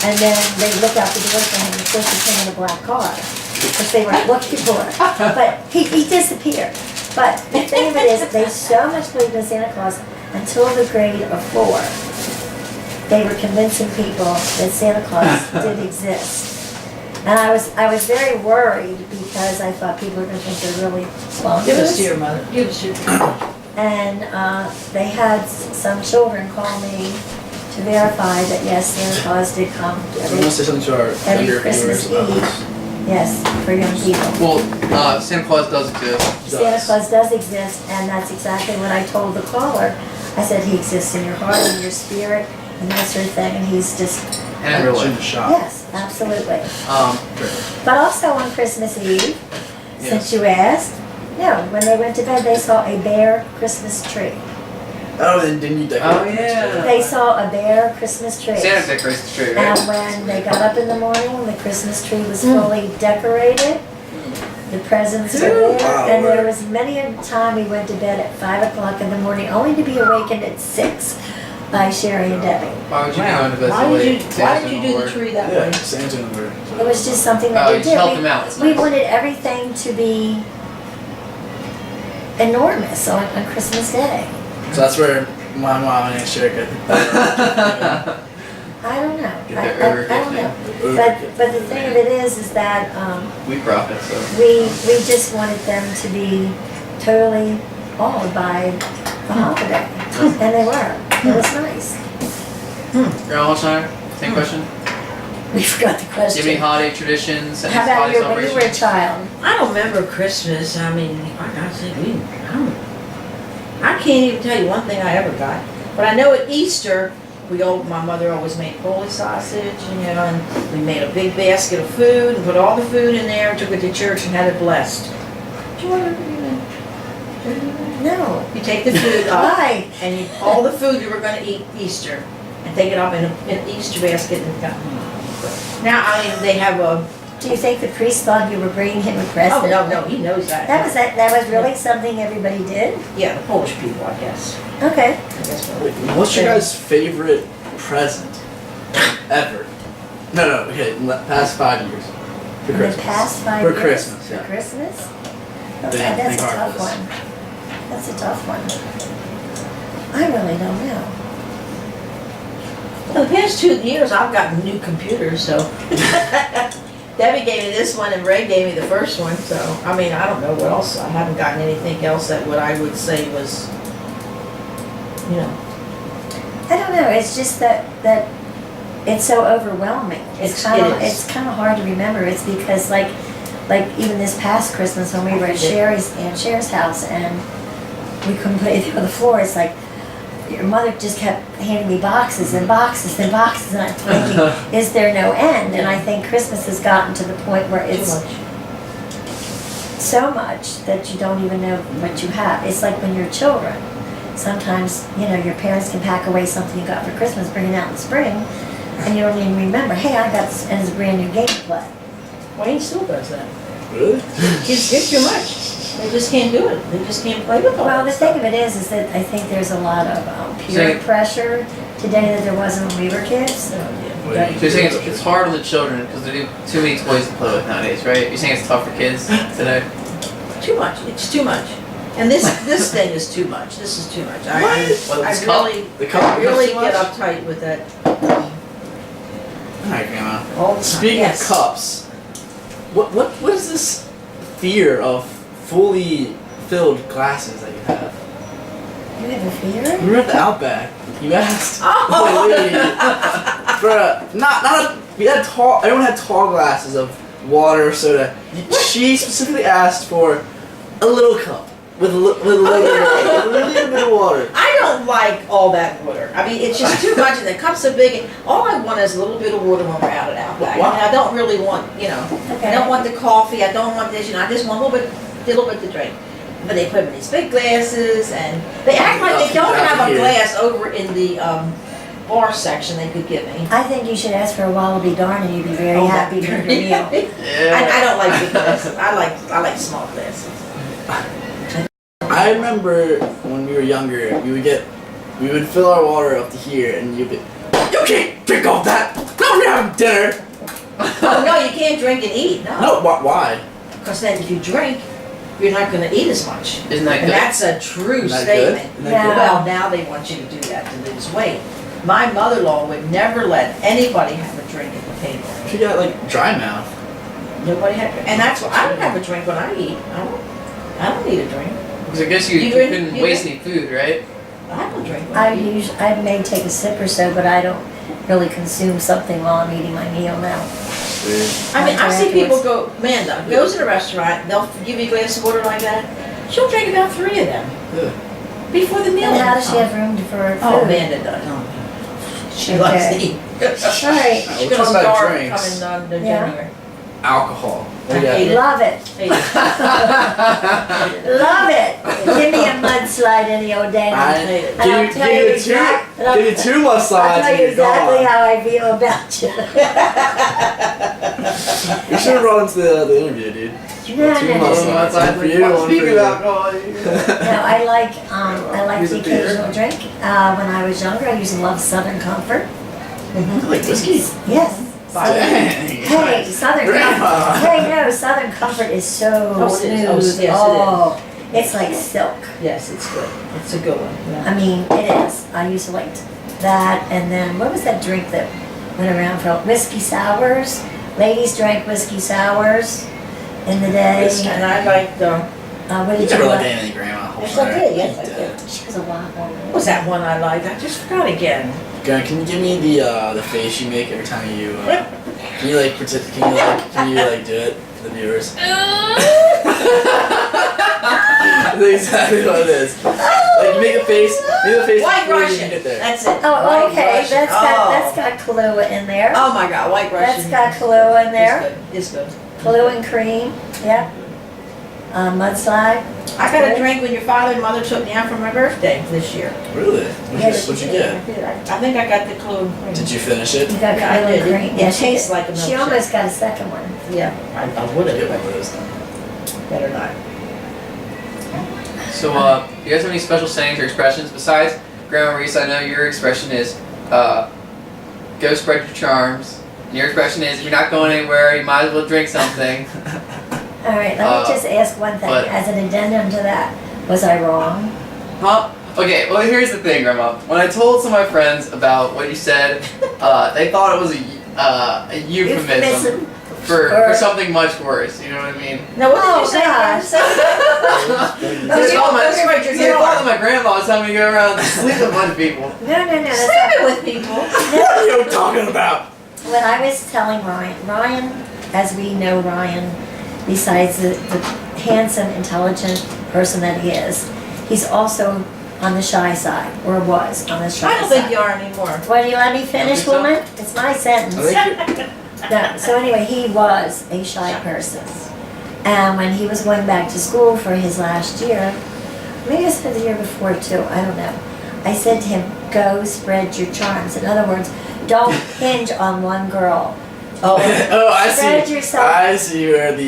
[SPEAKER 1] And then they looked out the door for him, and of course he came in a black car, which they weren't looking for. But he disappeared. But the thing of it is, they so much believed in Santa Claus until the grade of 4. They were convincing people that Santa Claus did exist. And I was very worried because I thought people were going to think they're really
[SPEAKER 3] Give us
[SPEAKER 1] bonkers.
[SPEAKER 3] to your mother. Give us to your
[SPEAKER 1] And they had some children call me to verify that yes, Santa Claus did come
[SPEAKER 4] So I'm gonna say something to our
[SPEAKER 1] every
[SPEAKER 4] younger
[SPEAKER 1] Christmas
[SPEAKER 4] viewers about
[SPEAKER 1] Eve.
[SPEAKER 4] this.
[SPEAKER 1] Yes, for young people.
[SPEAKER 2] Well, Santa Claus does exist.
[SPEAKER 1] Santa Claus does exist, and that's exactly what I told the caller. I said he exists in your heart and your spirit and that sort of thing, and he's just,
[SPEAKER 2] And in real
[SPEAKER 4] Shoot
[SPEAKER 2] life.
[SPEAKER 4] the shot.
[SPEAKER 1] yes, absolutely.
[SPEAKER 4] Great.
[SPEAKER 1] But also on Christmas Eve,
[SPEAKER 4] Yes.
[SPEAKER 1] since you asked, no, when they went to bed, they saw a bare Christmas tree.
[SPEAKER 4] Oh, then didn't you decorate?
[SPEAKER 2] Oh, yeah.
[SPEAKER 1] They saw a bare Christmas tree.
[SPEAKER 2] Santa decorates the tree,
[SPEAKER 1] And
[SPEAKER 2] right?
[SPEAKER 1] when they got up in the morning, the Christmas tree was fully decorated. The presents were there,
[SPEAKER 4] Wow.
[SPEAKER 1] and there was many a time we went to bed at 5 o'clock in the morning, only to be awakened at 6 by Sherry and Debbie.
[SPEAKER 2] Why would you be going to bed
[SPEAKER 3] Why
[SPEAKER 2] so
[SPEAKER 3] did
[SPEAKER 2] late?
[SPEAKER 3] you do the tree that
[SPEAKER 4] Yeah,
[SPEAKER 3] way?
[SPEAKER 4] Santa and the word.
[SPEAKER 1] It was just something that
[SPEAKER 2] Oh,
[SPEAKER 1] we
[SPEAKER 2] you
[SPEAKER 1] did.
[SPEAKER 2] just helped
[SPEAKER 1] We-
[SPEAKER 2] them out. It's
[SPEAKER 1] We
[SPEAKER 2] nice.
[SPEAKER 1] wanted everything to be enormous on Christmas Day.
[SPEAKER 4] So that's where my mom and Aunt Sherry got the
[SPEAKER 1] I don't know.
[SPEAKER 2] Get
[SPEAKER 1] I
[SPEAKER 2] their
[SPEAKER 1] don't know.
[SPEAKER 2] overgifting.
[SPEAKER 1] But the thing of it is that
[SPEAKER 2] We profit, so.
[SPEAKER 1] we just wanted them to be totally awed by the holiday, and they were. It was nice.
[SPEAKER 2] Grandma Holshire, same question.
[SPEAKER 1] We forgot the
[SPEAKER 2] Do you have any
[SPEAKER 1] question.
[SPEAKER 2] holiday traditions? Any
[SPEAKER 1] How about
[SPEAKER 2] holiday
[SPEAKER 1] when you were a
[SPEAKER 2] celebrations?
[SPEAKER 1] child?
[SPEAKER 3] I don't remember Christmas. I mean, like I said, I can't even tell you one thing I ever got. But I know at Easter, my mother always made Polish sausage, and we made a big basket of food and put all the food in there, took it to church and had it blessed. Do you want to do that?
[SPEAKER 1] No.
[SPEAKER 3] You take the food up
[SPEAKER 1] Why?
[SPEAKER 3] and all the food you were going to eat Easter and take it up in an Easter basket and got. Now, I mean, they have a.
[SPEAKER 1] Do you think the priest thought you were bringing him a present?
[SPEAKER 3] Oh no, he knows that.
[SPEAKER 1] That was really something everybody did?
[SPEAKER 3] Yeah, the Polish people, I guess.
[SPEAKER 1] Okay.
[SPEAKER 3] I guess
[SPEAKER 4] Wait, what's your guys' favorite present ever? No, okay, in the past 5 years. For
[SPEAKER 1] In
[SPEAKER 4] Christmas.
[SPEAKER 1] the past 5
[SPEAKER 4] For
[SPEAKER 1] years?
[SPEAKER 4] Christmas,
[SPEAKER 1] For
[SPEAKER 4] yeah.
[SPEAKER 1] Christmas?
[SPEAKER 4] Think-
[SPEAKER 1] Okay, that's
[SPEAKER 4] think
[SPEAKER 1] a
[SPEAKER 4] hard
[SPEAKER 1] tough
[SPEAKER 4] for this.
[SPEAKER 1] one. That's a tough one. I really don't know.
[SPEAKER 3] Well, the past 2 years, I've gotten new computers, so. Debbie gave me this one and Ray gave me the first one, so, I mean, I don't know what else. I haven't gotten anything else that what I would say was,
[SPEAKER 1] I don't know, it's just that it's so overwhelming. It's
[SPEAKER 3] It is.
[SPEAKER 1] it's kind of hard to remember. It's because like even this past Christmas when we were at Aunt Cher's house and we couldn't put anything on the floor, it's like your mother just kept handing me boxes and boxes and boxes, and I'm thinking, is there no end? And I think Christmas has gotten to the point where
[SPEAKER 3] too
[SPEAKER 1] it's
[SPEAKER 3] much.
[SPEAKER 1] so much that you don't even know what you have. It's like when you're children. Sometimes, your parents can pack away something you got for Christmas, bring it out in the spring, and you don't even remember, hey, I got this, and it's a brand new game to play.
[SPEAKER 3] Wayne still does that.
[SPEAKER 4] Really?
[SPEAKER 3] It's too much. They just can't do it. They just can't play with all
[SPEAKER 1] Well,
[SPEAKER 3] that
[SPEAKER 1] the
[SPEAKER 3] stuff.
[SPEAKER 1] thing of it is that I think there's a lot of peer
[SPEAKER 2] So-
[SPEAKER 1] pressure today that there wasn't when we were kids.
[SPEAKER 3] Oh, yeah.
[SPEAKER 4] Wait.
[SPEAKER 2] So you're saying it's hard on the children because they do too many toys to play with nowadays, right? You're saying it's tough for kids today?
[SPEAKER 3] Too much. It's too much. And this thing is too much. This is too much.
[SPEAKER 2] Well,
[SPEAKER 3] I
[SPEAKER 2] this cup-
[SPEAKER 3] really,
[SPEAKER 4] The cup
[SPEAKER 3] I really
[SPEAKER 4] too
[SPEAKER 3] get
[SPEAKER 4] much?
[SPEAKER 3] uptight with that
[SPEAKER 4] Alright, Grandma.
[SPEAKER 3] all the time.
[SPEAKER 4] Speaking
[SPEAKER 3] Yes.
[SPEAKER 4] of cups, what is this fear of fully filled glasses that you have?
[SPEAKER 1] You have a fear?
[SPEAKER 4] We were at the Outback. You asked
[SPEAKER 3] Oh.
[SPEAKER 4] the lady for we had tall. Everyone had tall glasses of water or soda. She specifically asked for a little cup with a little bit of water.
[SPEAKER 3] I don't like all that water. I mean, it's just too much, and the cups are big. And all I want is a little bit of water when we're out at Outback.
[SPEAKER 4] Wow.
[SPEAKER 3] I mean, I don't really want, I don't want the coffee. I don't want this. I just want a little bit to drink. But they put them in these big glasses, and they act like they don't have a glass over in the bar section they could give me.
[SPEAKER 1] I think you should ask for a wallaby darn and you'd be very
[SPEAKER 3] Oh,
[SPEAKER 1] happy with your meal.
[SPEAKER 2] Yeah.
[SPEAKER 3] I don't like big glasses. I like small glasses.
[SPEAKER 4] I I remember when we were younger, we would fill our water up to here, and you'd be, you can't drink all that. No, we're having dinner.
[SPEAKER 3] Oh, no, you can't drink and eat, no.
[SPEAKER 4] No, why?
[SPEAKER 3] Because then if you drink, you're not gonna eat as much.
[SPEAKER 2] Isn't that
[SPEAKER 3] And
[SPEAKER 2] good?
[SPEAKER 3] that's a true
[SPEAKER 4] Isn't that good?
[SPEAKER 3] statement.
[SPEAKER 4] Isn't that
[SPEAKER 1] Yeah.
[SPEAKER 4] good?
[SPEAKER 3] Well, now they want you to do that to lose weight. My mother-in-law would never let anybody have a drink at the table.
[SPEAKER 4] She got like dry mouth.
[SPEAKER 3] Nobody had, and that's why I don't have a drink when I eat. I don't need a drink.
[SPEAKER 2] Because I guess you
[SPEAKER 3] You drink-
[SPEAKER 2] couldn't
[SPEAKER 3] you
[SPEAKER 2] waste
[SPEAKER 3] drink?
[SPEAKER 2] any food, right?
[SPEAKER 3] I don't drink when I eat.
[SPEAKER 1] I may take a sip or so, but I don't really consume something while I'm eating my meal now.
[SPEAKER 3] I mean, I see
[SPEAKER 1] Afterwards.
[SPEAKER 3] people go, Amanda goes to a restaurant, they'll give you a glass of water like that. She'll drink about 3 of them
[SPEAKER 4] Ugh.
[SPEAKER 3] before the meal.
[SPEAKER 1] And how does
[SPEAKER 3] comes.
[SPEAKER 1] she have room for food?
[SPEAKER 3] Oh, Amanda does. She loves to eat.
[SPEAKER 1] All right.
[SPEAKER 3] She's
[SPEAKER 4] We're
[SPEAKER 3] gonna
[SPEAKER 4] talking about
[SPEAKER 3] start
[SPEAKER 4] drinks.
[SPEAKER 3] coming on the
[SPEAKER 1] Yeah.
[SPEAKER 3] January.
[SPEAKER 4] Alcohol.
[SPEAKER 3] I hate it.
[SPEAKER 1] Love it.
[SPEAKER 3] Hate it.
[SPEAKER 1] Love it. Give me a mudslide any old day.
[SPEAKER 4] I
[SPEAKER 3] hate it.
[SPEAKER 1] And I'll tell you
[SPEAKER 4] give you two more
[SPEAKER 1] I'll
[SPEAKER 4] slides
[SPEAKER 1] tell
[SPEAKER 4] and
[SPEAKER 1] you
[SPEAKER 4] you're
[SPEAKER 1] exactly
[SPEAKER 4] gone.
[SPEAKER 1] how I feel about you.
[SPEAKER 4] You should have brought into the interview, dude.
[SPEAKER 1] No,
[SPEAKER 4] Two
[SPEAKER 1] no,
[SPEAKER 4] more
[SPEAKER 1] no.
[SPEAKER 4] slides. One for you, one for
[SPEAKER 2] Speaking
[SPEAKER 4] you.
[SPEAKER 2] of alcohol,
[SPEAKER 1] No, I like
[SPEAKER 2] Here's
[SPEAKER 1] the
[SPEAKER 2] a beer.
[SPEAKER 1] occasional drink. When I was younger, I used to love Southern Comfort.
[SPEAKER 4] Like whiskey?
[SPEAKER 1] Yes.
[SPEAKER 4] Dang.
[SPEAKER 1] Hey, Southern
[SPEAKER 4] Grandma.
[SPEAKER 1] Comfort. Hey, no, Southern Comfort is so
[SPEAKER 3] Oh, it is.
[SPEAKER 1] smooth.
[SPEAKER 3] Oh, yes, it is.
[SPEAKER 1] Oh, it's like silk.
[SPEAKER 3] Yes, it's good. It's a good one. Yeah.
[SPEAKER 1] I mean, it is. I used to like that. And then, what was that drink that went around for whiskey sours? Ladies drank whiskey sours in the day.
[SPEAKER 4] Whiskey.
[SPEAKER 3] And I like the,
[SPEAKER 1] What
[SPEAKER 4] You
[SPEAKER 1] did you
[SPEAKER 4] never like
[SPEAKER 1] like?
[SPEAKER 4] anything, Grandma.
[SPEAKER 3] Yes, I did. Yes, I
[SPEAKER 4] You
[SPEAKER 3] did.
[SPEAKER 1] She was a wild woman.
[SPEAKER 3] what was that one I liked? I just forgot again.
[SPEAKER 4] Grandma, can you give me the face you make every time you can you like pretend, can you like do it for the viewers? That's exactly what it is. Like you make a face
[SPEAKER 3] White
[SPEAKER 4] before you
[SPEAKER 3] Russian.
[SPEAKER 4] get there.
[SPEAKER 3] That's it.
[SPEAKER 1] Oh,
[SPEAKER 3] White
[SPEAKER 1] okay.
[SPEAKER 3] Russian.
[SPEAKER 1] That's got Kahlua in there.
[SPEAKER 3] Oh my God, White Russian.
[SPEAKER 1] That's got Kahlua in there.
[SPEAKER 3] It's good.
[SPEAKER 1] Kahlua and cream. Yep. Mudslide.
[SPEAKER 3] I got a drink when your father and mother took me out for my birthday this year.
[SPEAKER 4] Really?
[SPEAKER 1] Yes,
[SPEAKER 4] What'd you
[SPEAKER 3] I
[SPEAKER 4] get?
[SPEAKER 3] did. I think I got the clue.
[SPEAKER 4] Did you finish it?
[SPEAKER 1] You got
[SPEAKER 3] Yeah, I
[SPEAKER 1] Kahlua
[SPEAKER 3] did.
[SPEAKER 1] and cream.
[SPEAKER 3] It
[SPEAKER 1] Yeah, she
[SPEAKER 3] tastes
[SPEAKER 1] did.
[SPEAKER 3] like a
[SPEAKER 1] She
[SPEAKER 3] milkshake.
[SPEAKER 1] almost got a second one.
[SPEAKER 3] Yeah, I would
[SPEAKER 4] Get one
[SPEAKER 3] have,
[SPEAKER 4] of those then.
[SPEAKER 3] but better not.
[SPEAKER 2] So, you guys have any special sayings or expressions besides Grandma Reese? I know your expression is, go spread your charms. And your expression is, if you're not going anywhere, you might as well drink something.
[SPEAKER 1] All right, let me just ask one thing.
[SPEAKER 2] but-
[SPEAKER 1] As an addendum to that, was I wrong?
[SPEAKER 2] Huh? Okay, well here's the thing, Grandma. When I told some of my friends about what you said, they thought it was a euphemism for something much worse. You know what I mean?
[SPEAKER 3] Now, what did
[SPEAKER 1] Oh,
[SPEAKER 3] you say?
[SPEAKER 1] gosh.
[SPEAKER 3] They
[SPEAKER 2] thought my-
[SPEAKER 3] spread your
[SPEAKER 2] They thought that
[SPEAKER 3] charms.
[SPEAKER 2] my grandma was having me go around and sleep with a bunch of people.
[SPEAKER 1] No, that's
[SPEAKER 3] Sleeping with people.
[SPEAKER 4] What are you talking about?
[SPEAKER 1] When I was telling Ryan, as we know Ryan, besides the handsome, intelligent person that he is, he's also on the shy side, or was on the shy side.
[SPEAKER 3] I don't think you are anymore.
[SPEAKER 1] Well, do you let me finish,
[SPEAKER 2] think so?
[SPEAKER 1] woman? It's my sentence.
[SPEAKER 4] I think
[SPEAKER 1] No, so anyway, he was a shy person. And when he was going back to school for his last year, maybe it was the year before too, I don't know. I said to him, go spread your charms. In other words, don't hinge on one girl.
[SPEAKER 3] Oh,
[SPEAKER 4] oh, I
[SPEAKER 1] Spread
[SPEAKER 4] see.
[SPEAKER 1] yourself.
[SPEAKER 4] I see where
[SPEAKER 1] Spread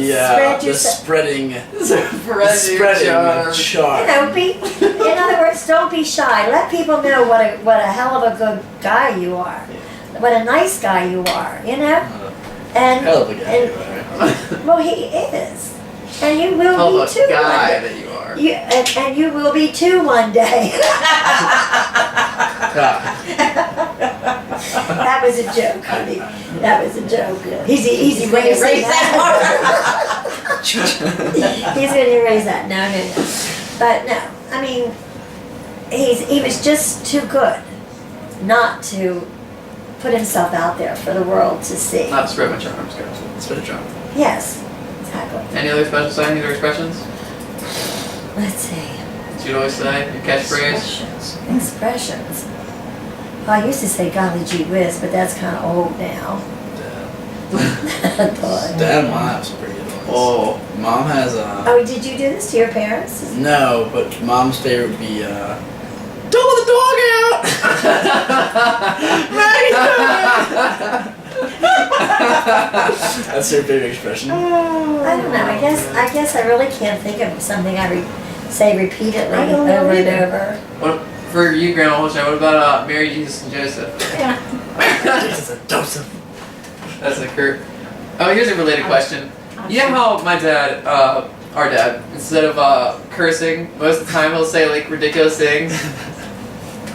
[SPEAKER 4] the
[SPEAKER 1] yourself.
[SPEAKER 4] spreading
[SPEAKER 2] Spread your charms.
[SPEAKER 1] You know, in other words, don't be shy. Let people know what a hell of a good guy you are. What a nice guy you are, you know? And,
[SPEAKER 4] Hell of a guy.
[SPEAKER 1] and well, he is. And you will
[SPEAKER 2] Hell
[SPEAKER 1] be
[SPEAKER 2] of
[SPEAKER 1] too
[SPEAKER 2] a guy
[SPEAKER 1] one day.
[SPEAKER 2] that you are.
[SPEAKER 1] And you will be too one day. That was a joke, honey. That was a joke. He's going to erase that. He's going to erase that. No. But no, I mean, he was just too good not to put himself out there for the world to see.
[SPEAKER 2] Not spread my charms, guys.
[SPEAKER 4] Spread a charm.
[SPEAKER 1] Yes, exactly.
[SPEAKER 2] Any other special sayings or expressions?
[SPEAKER 1] Let's see.
[SPEAKER 2] That you'd always say? Your catchphrase?
[SPEAKER 1] Expressions. Well, I used to say golly gee whiz, but that's kind of old now.
[SPEAKER 4] Dad and Mom have some pretty good ones.
[SPEAKER 2] Oh.
[SPEAKER 4] Mom has
[SPEAKER 1] Oh, did you do this to your parents?
[SPEAKER 4] no, but Mom's favorite would be don't let the dog out. Maggie, that's her favorite expression.
[SPEAKER 1] I don't know. I guess I really can't think of something I say repeatedly
[SPEAKER 3] I don't know
[SPEAKER 1] over and
[SPEAKER 3] either.
[SPEAKER 1] over.
[SPEAKER 2] What for you, Grandma Holstein? What about Mary, Jesus, and Joseph?
[SPEAKER 3] Yeah.
[SPEAKER 4] Jesus and Joseph.
[SPEAKER 2] That's a Kurt. Oh, here's a related question. You know how my dad, our dad, instead of cursing, most of the time he'll say like ridiculous things.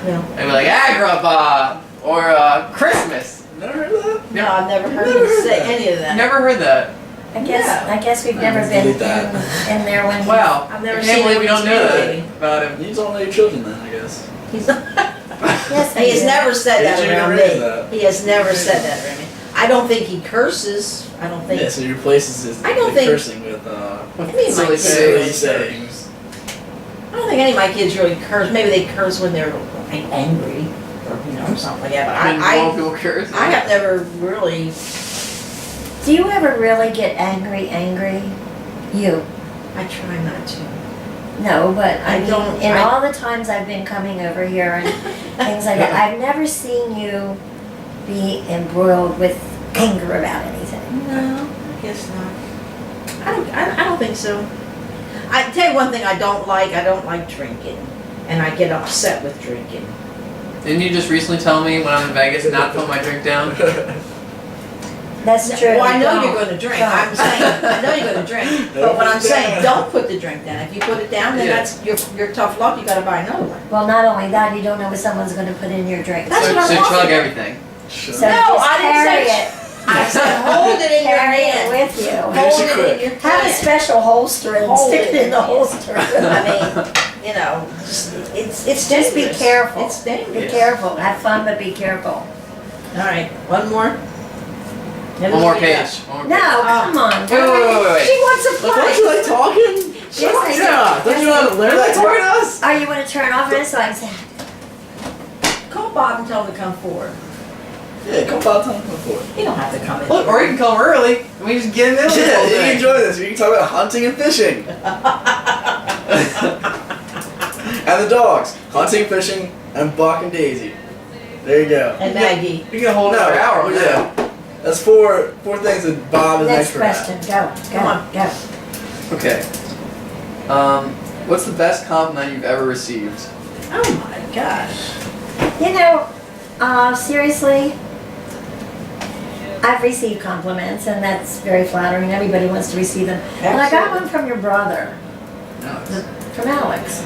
[SPEAKER 3] Yeah.
[SPEAKER 2] And be like Agrabah or Christmas.
[SPEAKER 4] Never heard that?
[SPEAKER 3] No, I've never heard
[SPEAKER 4] Never
[SPEAKER 3] him
[SPEAKER 4] heard
[SPEAKER 3] say
[SPEAKER 4] that.
[SPEAKER 3] any of that.
[SPEAKER 2] Never heard that.
[SPEAKER 1] I guess
[SPEAKER 3] Yeah.
[SPEAKER 1] I guess we've never
[SPEAKER 4] I
[SPEAKER 1] been
[SPEAKER 4] believe that.
[SPEAKER 1] in there when
[SPEAKER 2] Wow.
[SPEAKER 3] I've never
[SPEAKER 2] I
[SPEAKER 3] seen
[SPEAKER 2] can't believe
[SPEAKER 3] him
[SPEAKER 2] you don't
[SPEAKER 3] when
[SPEAKER 2] know
[SPEAKER 3] he's
[SPEAKER 2] that
[SPEAKER 3] baby.
[SPEAKER 2] about him.
[SPEAKER 4] You don't know your children then, I guess.
[SPEAKER 3] He's
[SPEAKER 1] Yes,
[SPEAKER 3] he has
[SPEAKER 1] do.
[SPEAKER 3] never said that
[SPEAKER 4] Did you
[SPEAKER 3] around
[SPEAKER 4] raise
[SPEAKER 3] me.
[SPEAKER 4] that?
[SPEAKER 3] He has never said that around me. I don't think he curses. I don't think.
[SPEAKER 4] Yeah, so he replaces his
[SPEAKER 3] I don't
[SPEAKER 4] the
[SPEAKER 3] think-
[SPEAKER 4] cursing with
[SPEAKER 3] I mean, my
[SPEAKER 2] Silly
[SPEAKER 3] kids-
[SPEAKER 4] silly
[SPEAKER 2] sayings.
[SPEAKER 4] sayings.
[SPEAKER 3] I don't think any of my kids really curse. Maybe they curse when they're angry or or something like that. But
[SPEAKER 2] When normal
[SPEAKER 3] I
[SPEAKER 2] people curse.
[SPEAKER 3] I have never really.
[SPEAKER 1] Do you ever really get angry? You?
[SPEAKER 3] I try not to.
[SPEAKER 1] No, but I
[SPEAKER 3] I
[SPEAKER 1] mean,
[SPEAKER 3] don't-
[SPEAKER 1] in
[SPEAKER 3] I-
[SPEAKER 1] all the times I've been coming over here and things like that, I've never seen you be embroiled with anger about anything.
[SPEAKER 3] No, I guess not. I don't think so. I tell you one thing I don't like. I don't like drinking, and I get upset with drinking.
[SPEAKER 2] Didn't you just recently tell me when I'm in Vegas not to put my drink down?
[SPEAKER 1] That's true.
[SPEAKER 3] Well, I know
[SPEAKER 1] Don't.
[SPEAKER 3] you're going to drink.
[SPEAKER 1] Don't.
[SPEAKER 3] I'm saying I know you're going to drink, but what I'm saying, don't put the drink down. If you put it down, then
[SPEAKER 2] Yeah.
[SPEAKER 3] that's your tough luck. You got to buy another one.
[SPEAKER 1] Well, not only that, you don't know what someone's going to put in your drink.
[SPEAKER 3] That's
[SPEAKER 2] so
[SPEAKER 3] what I'm
[SPEAKER 2] so
[SPEAKER 3] talking
[SPEAKER 2] chug
[SPEAKER 3] about.
[SPEAKER 2] everything.
[SPEAKER 4] Sure.
[SPEAKER 1] So
[SPEAKER 3] No,
[SPEAKER 1] just
[SPEAKER 3] I didn't
[SPEAKER 1] carry
[SPEAKER 3] say-
[SPEAKER 1] it.
[SPEAKER 3] I said, hold it in your
[SPEAKER 1] Carry it
[SPEAKER 3] hand.
[SPEAKER 1] with you.
[SPEAKER 3] Hold it in your
[SPEAKER 1] Have a
[SPEAKER 3] hand.
[SPEAKER 1] special holster and
[SPEAKER 3] Hold
[SPEAKER 1] stick
[SPEAKER 3] it
[SPEAKER 1] it in the
[SPEAKER 3] in.
[SPEAKER 1] holster.
[SPEAKER 3] I mean, you know, it's
[SPEAKER 1] Just be
[SPEAKER 3] dangerous.
[SPEAKER 1] careful.
[SPEAKER 3] It's dangerous.
[SPEAKER 1] Be careful. Have fun, but be careful.
[SPEAKER 3] All right, one more.
[SPEAKER 2] One more page. One more
[SPEAKER 1] No,
[SPEAKER 2] page.
[SPEAKER 1] come on.
[SPEAKER 2] Wait, wait, wait.
[SPEAKER 1] She wants to
[SPEAKER 4] Like, don't
[SPEAKER 1] play.
[SPEAKER 4] you like talking?
[SPEAKER 1] Yes, I do.
[SPEAKER 4] Yeah, don't you know how to learn that
[SPEAKER 2] Talking
[SPEAKER 4] part?
[SPEAKER 2] to us?
[SPEAKER 1] Oh, you want to turn off this so I can say,
[SPEAKER 3] Call Bob and tell him to come forward.
[SPEAKER 4] Yeah, come about time before.
[SPEAKER 3] He don't have to come in.
[SPEAKER 2] Look, or you can come early and we just get in the middle of the
[SPEAKER 4] Yeah,
[SPEAKER 2] whole
[SPEAKER 4] you can
[SPEAKER 2] thing.
[SPEAKER 4] enjoy this. We can talk about hunting and fishing. And the dogs. Hunting, fishing, and Buck and Daisy. There you go.
[SPEAKER 3] And Maggie.
[SPEAKER 2] We can get a whole another hour on that.
[SPEAKER 4] yeah. That's four things that Bob is
[SPEAKER 1] next
[SPEAKER 4] expert at.
[SPEAKER 1] question. Go,
[SPEAKER 3] Come
[SPEAKER 1] go,
[SPEAKER 3] on.
[SPEAKER 1] go.
[SPEAKER 2] Okay. What's the best compliment you've ever received?
[SPEAKER 3] Oh my gosh.
[SPEAKER 1] You know, seriously, I've received compliments and that's very flattering. Everybody wants to receive them. And I got one from your brother,
[SPEAKER 2] Nice.
[SPEAKER 1] from Alex.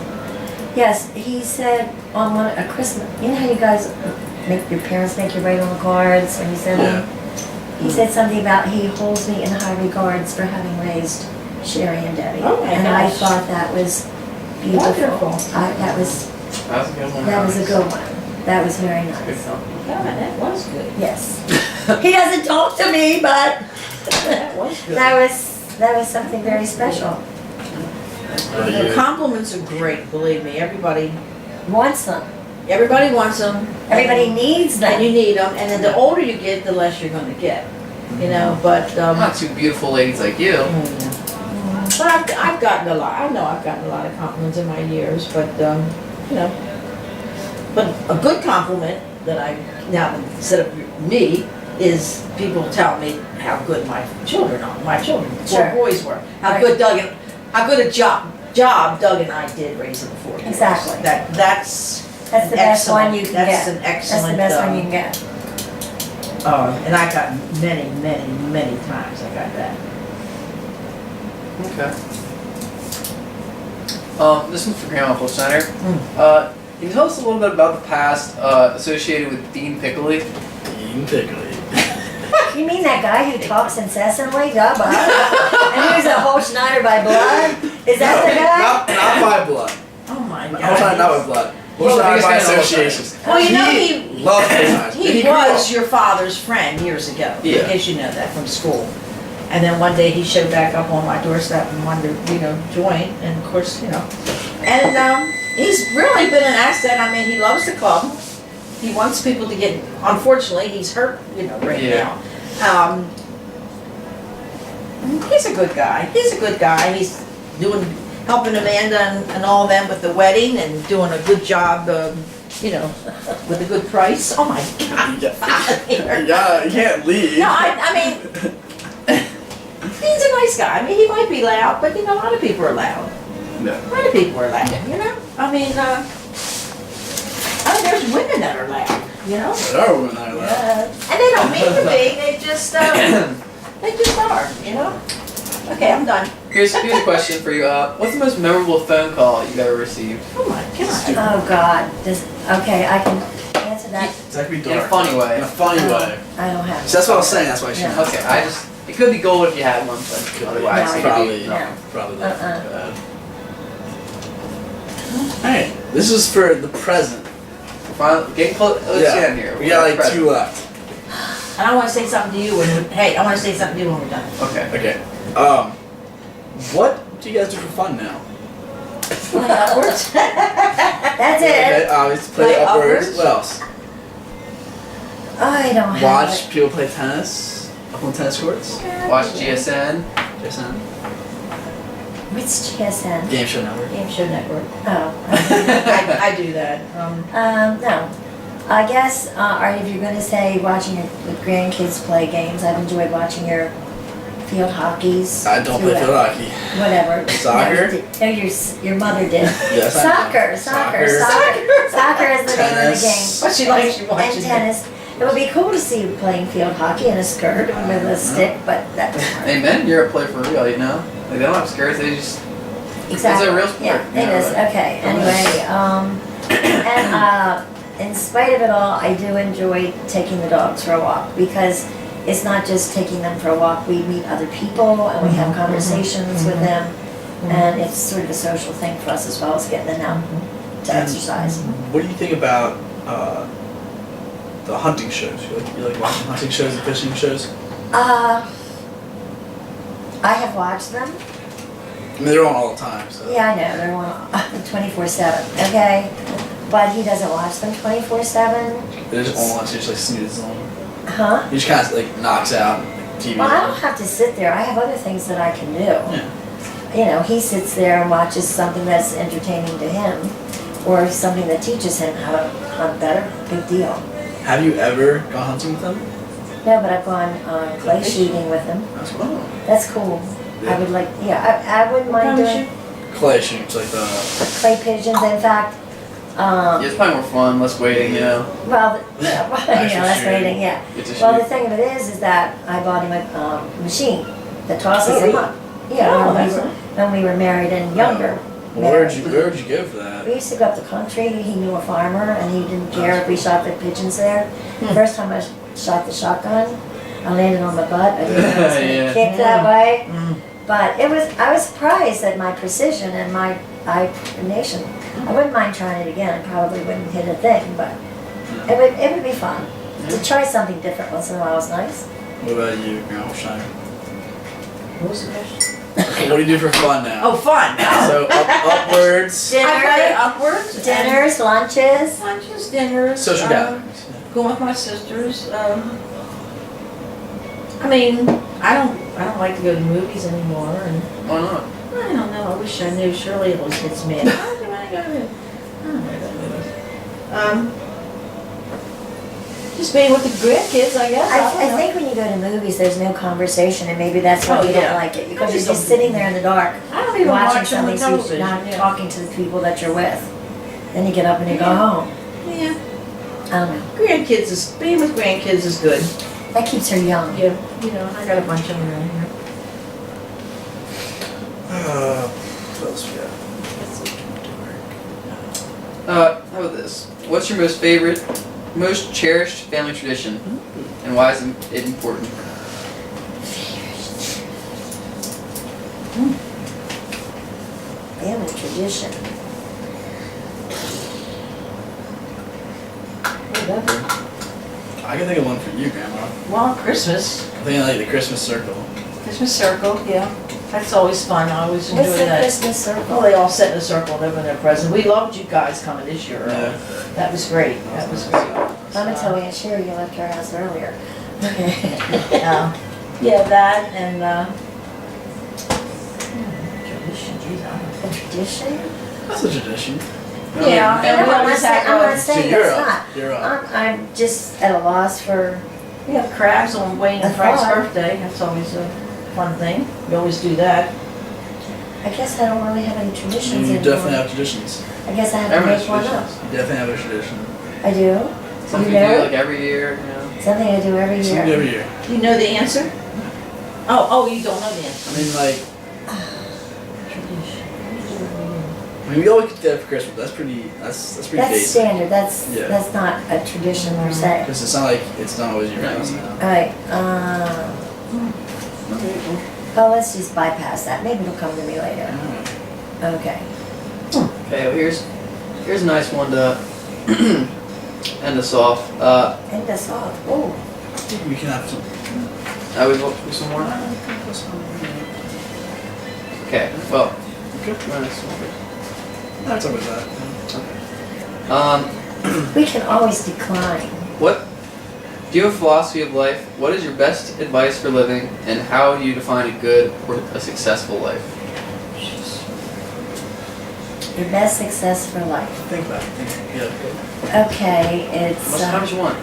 [SPEAKER 1] Yes, he said on a Christmas, you know how you guys make your parents make you write on the cards when you send them? He said something about he holds me in high regards for having raised Sherry and Debbie.
[SPEAKER 3] Oh my
[SPEAKER 1] and I
[SPEAKER 3] gosh.
[SPEAKER 1] thought that was beautiful.
[SPEAKER 3] Wonderful.
[SPEAKER 2] That was a good one.
[SPEAKER 1] That was a good one. That was very
[SPEAKER 2] Good
[SPEAKER 1] nice.
[SPEAKER 2] compliment.
[SPEAKER 3] God, that was good.
[SPEAKER 1] Yes. He doesn't talk to me, but
[SPEAKER 3] That was good.
[SPEAKER 1] that was something very special.
[SPEAKER 3] The compliments are great, believe me. Everybody
[SPEAKER 1] Wants them.
[SPEAKER 3] wants them.
[SPEAKER 1] Everybody needs
[SPEAKER 3] And
[SPEAKER 1] them.
[SPEAKER 3] you need them. And then the older you get, the less you're going to get. You know, but
[SPEAKER 2] Not two beautiful ladies like you.
[SPEAKER 3] But I've gotten a lot. I know I've gotten a lot of compliments in my years, but you know. But a good compliment that I now instead of me is people tell me how good my children are. My children,
[SPEAKER 1] Sure.
[SPEAKER 3] 4 boys were. How
[SPEAKER 1] Right.
[SPEAKER 3] good how good a job Doug and I did raising the 4 boys.
[SPEAKER 1] Exactly.
[SPEAKER 3] That's
[SPEAKER 1] That's the best one you can
[SPEAKER 3] That's
[SPEAKER 1] get.
[SPEAKER 3] an
[SPEAKER 1] That's the
[SPEAKER 3] excellent.
[SPEAKER 1] best one you can get.
[SPEAKER 3] And I got many times I got that.
[SPEAKER 2] Okay. This one's for Grandma Holsteiner.
[SPEAKER 3] Mm.
[SPEAKER 2] Can you tell us a little bit about the past associated with Dean Pickley?
[SPEAKER 4] Eating pickly.
[SPEAKER 1] You mean that guy who talks incessantly? Duh, and who's a whole Schneider by blood? Is that the guy?
[SPEAKER 4] Not by blood.
[SPEAKER 3] Oh my God.
[SPEAKER 4] Not by blood.
[SPEAKER 2] Well,
[SPEAKER 4] Not by
[SPEAKER 2] biggest fan of
[SPEAKER 4] association.
[SPEAKER 3] Well, you know he
[SPEAKER 4] loves Pennywise.
[SPEAKER 3] he
[SPEAKER 4] grew up-
[SPEAKER 3] was your father's friend years ago.
[SPEAKER 2] Yeah.
[SPEAKER 3] In case you know that from school. And then one day he showed back up on my doorstep and wanted to, join. And of course, And he's really been an asset. I mean, he loves the club. He wants people to get. Unfortunately, he's hurt. Right
[SPEAKER 2] Yeah.
[SPEAKER 3] now. He's a good guy. He's helping Amanda and all them with the wedding and doing a good job. With a good price. Oh my God!
[SPEAKER 4] Yeah, you can't leave.
[SPEAKER 3] No, I mean, he's a nice guy. I mean, he might be loud, but a lot of people are loud.
[SPEAKER 2] No.
[SPEAKER 3] A lot of people are loud, you know? I mean, there's women that are loud, you know?
[SPEAKER 4] There are women that are loud.
[SPEAKER 3] And they don't mean to be, they just are, you know? Okay, I'm done.
[SPEAKER 2] Here's a question for you. What's the most memorable phone call you've ever received?
[SPEAKER 3] Oh my God.
[SPEAKER 1] Oh God, okay, I can answer that.
[SPEAKER 4] That could be
[SPEAKER 2] In
[SPEAKER 4] dark.
[SPEAKER 2] a funny way.
[SPEAKER 4] In a funny way.
[SPEAKER 1] I don't have.
[SPEAKER 4] So that's what I was saying. That's why she.
[SPEAKER 1] No.
[SPEAKER 2] Okay, it could be gold if you had one, but otherwise
[SPEAKER 1] No,
[SPEAKER 2] it
[SPEAKER 4] Probably.
[SPEAKER 2] could be.
[SPEAKER 1] No.
[SPEAKER 4] Probably.
[SPEAKER 1] Uh-uh.
[SPEAKER 4] Bad. Alright, this is for the present.
[SPEAKER 2] Get close. Let's get in here.
[SPEAKER 4] We got like 2 left.
[SPEAKER 3] And I want to say something to you when I want to say something to you when we're done.
[SPEAKER 2] Okay.
[SPEAKER 4] Okay. What do you guys do for fun now?
[SPEAKER 3] Play upwards.
[SPEAKER 1] That's
[SPEAKER 4] Okay,
[SPEAKER 1] it.
[SPEAKER 4] obviously play
[SPEAKER 3] Play
[SPEAKER 4] upwards.
[SPEAKER 3] upwards.
[SPEAKER 4] What else?
[SPEAKER 1] I don't have
[SPEAKER 4] Watch
[SPEAKER 1] it.
[SPEAKER 4] people play tennis up on tennis courts.
[SPEAKER 2] Watch GSN.
[SPEAKER 4] Jason.
[SPEAKER 1] Which GSN?
[SPEAKER 4] Game Show Network.
[SPEAKER 3] Game Show Network.
[SPEAKER 1] Oh.
[SPEAKER 3] I do that.
[SPEAKER 1] No. I guess, if you're going to say watching your grandkids play games, I've enjoyed watching your field hockeys.
[SPEAKER 4] I don't play field hockey.
[SPEAKER 1] Whatever.
[SPEAKER 4] Soccer?
[SPEAKER 1] No, your mother did.
[SPEAKER 4] Yes, I
[SPEAKER 1] Soccer.
[SPEAKER 4] Soccer.
[SPEAKER 1] Soccer is the name of the game.
[SPEAKER 4] Tennis.
[SPEAKER 3] What she likes, she
[SPEAKER 1] And
[SPEAKER 3] watches.
[SPEAKER 1] tennis. It would be cool to see you playing field hockey in a skirt with a stick, but that's
[SPEAKER 2] Hey, men in Europe play for real, you know? Like, they don't have skirts, they just.
[SPEAKER 1] exactly.
[SPEAKER 2] It's a real sport.
[SPEAKER 1] Yeah,
[SPEAKER 2] you
[SPEAKER 1] it
[SPEAKER 2] know,
[SPEAKER 1] is.
[SPEAKER 2] like-
[SPEAKER 1] Okay. Anyway, and in spite of it all, I do enjoy taking the dogs for a walk because it's not just taking them for a walk. We meet other people and we have conversations with them, and it's sort of a social thing for us as well as getting them out to exercise.
[SPEAKER 4] What do you think about the hunting shows? You like watching hunting shows and fishing shows?
[SPEAKER 1] I have watched them.
[SPEAKER 4] I mean, they're on all the time. So.
[SPEAKER 1] Yeah, I know, they're on 24/7, okay? But he doesn't watch them 24/7.
[SPEAKER 4] They're just on, so he just like snoozes on them.
[SPEAKER 1] Huh?
[SPEAKER 4] He just kind of like knocks out TV.
[SPEAKER 1] Well, I don't have to sit there. I have other things that I can do.
[SPEAKER 4] Yeah.
[SPEAKER 1] You know, he sits there and watches something that's entertaining to him or something that teaches him how to hunt better. Big deal.
[SPEAKER 4] Have you ever gone hunting with them?
[SPEAKER 1] No, but I've gone clay shooting with him.
[SPEAKER 4] That's what.
[SPEAKER 1] That's cool.
[SPEAKER 4] Yeah.
[SPEAKER 1] I would like, I wouldn't mind doing
[SPEAKER 4] Clay shoots like the.
[SPEAKER 1] clay pigeons. In fact,
[SPEAKER 2] Yeah, it's probably more fun, less waiting, you know?
[SPEAKER 1] well, yeah, that's
[SPEAKER 4] shooting.
[SPEAKER 1] waiting, yeah.
[SPEAKER 2] Get to
[SPEAKER 1] Well, the
[SPEAKER 2] shoot.
[SPEAKER 1] thing of it is that I bought him a machine that tosses
[SPEAKER 3] Oh,
[SPEAKER 1] him
[SPEAKER 3] really?
[SPEAKER 1] up. Yeah,
[SPEAKER 3] Oh,
[SPEAKER 1] when,
[SPEAKER 3] that's
[SPEAKER 1] we were, when we were married and younger.
[SPEAKER 4] Where'd you go for that?
[SPEAKER 1] We used to go up the country. He knew a farmer, and he didn't care if we shot the pigeons there. First time I shot the shotgun, I landed on my butt. I didn't know I was going to
[SPEAKER 2] Yeah.
[SPEAKER 1] kick that way.
[SPEAKER 3] Mm.
[SPEAKER 1] But I was surprised at my precision and my eye coordination. I wouldn't mind trying it again. I probably wouldn't hit a thing, but it would be fun. To try something different once in a while is nice.
[SPEAKER 4] What about you, Grandma Shiner?
[SPEAKER 3] What was the question?
[SPEAKER 4] What do you do for fun now?
[SPEAKER 3] Oh, fun.
[SPEAKER 4] So upwards.
[SPEAKER 3] I play
[SPEAKER 1] Dinner,
[SPEAKER 3] upwards.
[SPEAKER 1] dinners, lunches.
[SPEAKER 3] Lunches, dinners.
[SPEAKER 4] Social gatherings.
[SPEAKER 3] Going with my sisters. I mean, I don't like to go to movies anymore, and
[SPEAKER 2] Why not?
[SPEAKER 3] I don't know. I wish I knew. Surely it gets me. Why do I go to? I don't want to go to movies. Just being with the grandkids, I guess.
[SPEAKER 1] I think when you go to movies, there's no conversation, and maybe that's why
[SPEAKER 3] Oh,
[SPEAKER 1] you
[SPEAKER 3] yeah.
[SPEAKER 1] don't like it because
[SPEAKER 3] I
[SPEAKER 1] you're
[SPEAKER 3] just
[SPEAKER 1] just
[SPEAKER 3] don't-
[SPEAKER 1] sitting there in the dark,
[SPEAKER 3] I don't even
[SPEAKER 1] watching
[SPEAKER 3] watch them on
[SPEAKER 1] something, so you're
[SPEAKER 3] television.
[SPEAKER 1] not
[SPEAKER 3] Yeah.
[SPEAKER 1] talking to the people that you're with. Then you get up and you go home.
[SPEAKER 3] Yeah.
[SPEAKER 1] I don't know.
[SPEAKER 3] Grandkids is being with grandkids is good.
[SPEAKER 1] That keeps her young.
[SPEAKER 3] Yeah. You know, I got a bunch of them around here.
[SPEAKER 4] What else we got?
[SPEAKER 2] How about this? What's your most cherished family tradition? And why is it important?
[SPEAKER 1] Family tradition.
[SPEAKER 4] I can think of one for you, Grandma.
[SPEAKER 3] Well, Christmas.
[SPEAKER 4] I think I like the Christmas circle.
[SPEAKER 3] Christmas circle, yeah. That's always fun. I always enjoy
[SPEAKER 1] What's the
[SPEAKER 3] that.
[SPEAKER 1] Christmas
[SPEAKER 3] Well,
[SPEAKER 1] circle?
[SPEAKER 3] they all sit in a circle and open their presents. We loved you guys coming this year.
[SPEAKER 4] Yeah.
[SPEAKER 3] That was great. That was great.
[SPEAKER 1] I'm gonna tell Aunt Sherry you left her house earlier. Okay.
[SPEAKER 3] Yeah, that and, tradition, geez, I don't know.
[SPEAKER 1] A tradition?
[SPEAKER 4] That's a tradition.
[SPEAKER 3] Yeah,
[SPEAKER 1] No,
[SPEAKER 3] and we always
[SPEAKER 1] I'm
[SPEAKER 3] have,
[SPEAKER 1] not saying
[SPEAKER 4] you're
[SPEAKER 1] it's
[SPEAKER 4] up.
[SPEAKER 1] not.
[SPEAKER 4] You're up.
[SPEAKER 1] I'm just at a loss for,
[SPEAKER 3] we have crabs on Wayne and
[SPEAKER 1] A
[SPEAKER 3] Frank's
[SPEAKER 1] thought.
[SPEAKER 3] birthday. That's always a fun thing. We always do that.
[SPEAKER 1] I guess I don't really have any traditions
[SPEAKER 4] You
[SPEAKER 1] anymore.
[SPEAKER 4] definitely have traditions.
[SPEAKER 1] I guess I have to
[SPEAKER 2] Everyone's
[SPEAKER 1] make one up.
[SPEAKER 2] traditions.
[SPEAKER 4] You definitely have a tradition.
[SPEAKER 1] I do?
[SPEAKER 2] Something
[SPEAKER 1] You
[SPEAKER 2] you do
[SPEAKER 1] know?
[SPEAKER 2] like every year, you know.
[SPEAKER 1] Something I do every
[SPEAKER 4] Something
[SPEAKER 1] year.
[SPEAKER 4] every year.
[SPEAKER 3] Do you know the answer? Oh, you don't know the answer.
[SPEAKER 4] I mean, like,
[SPEAKER 3] Tradition.
[SPEAKER 4] I mean, we always get that for Christmas. That's pretty
[SPEAKER 1] That's
[SPEAKER 4] basic.
[SPEAKER 1] standard, that's,
[SPEAKER 4] Yeah.
[SPEAKER 1] that's not a tradition per se.
[SPEAKER 4] Because it's not like, it's not always your house now.
[SPEAKER 1] Alright,
[SPEAKER 4] Okay, well,
[SPEAKER 1] oh, let's just bypass that, maybe it'll come to me later.
[SPEAKER 4] alright.
[SPEAKER 1] Okay.
[SPEAKER 2] Okay, well here's a nice one to end us off.
[SPEAKER 1] End us off, oh.
[SPEAKER 4] We can have some.
[SPEAKER 2] I would hope for some more. Okay, well,
[SPEAKER 4] Okay.
[SPEAKER 2] nice one.
[SPEAKER 4] I'll talk about that.
[SPEAKER 1] We can always decline.
[SPEAKER 2] What do you have a philosophy of life? What is your best advice for living, and how do you define a good or a successful life?
[SPEAKER 1] Your best success for life.
[SPEAKER 4] Think about it. Yeah, go.
[SPEAKER 1] Okay, it's
[SPEAKER 2] How much you want?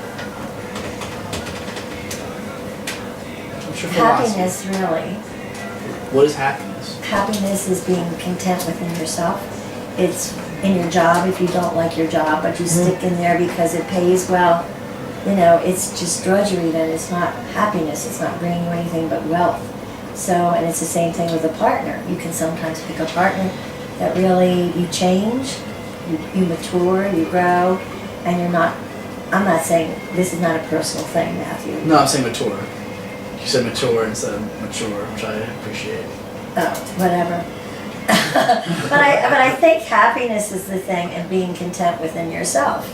[SPEAKER 4] What's your philosophy?
[SPEAKER 1] happiness, really.
[SPEAKER 4] What is happiness?
[SPEAKER 1] Happiness is being content within yourself. It's in your job if you don't like your job, but you stick in there because it pays well. You know, it's just drudgery then. It's not happiness. It's not bringing you anything but wealth. So, and it's the same thing with a partner. You can sometimes pick a partner that really, you change, you mature, you grow, and you're not, I'm not saying, this is not a personal thing, Matthew.
[SPEAKER 4] No, I'm saying mature. You said mature instead of mature, which I appreciate.
[SPEAKER 1] Oh, whatever. but I think happiness is the thing, and being content within yourself.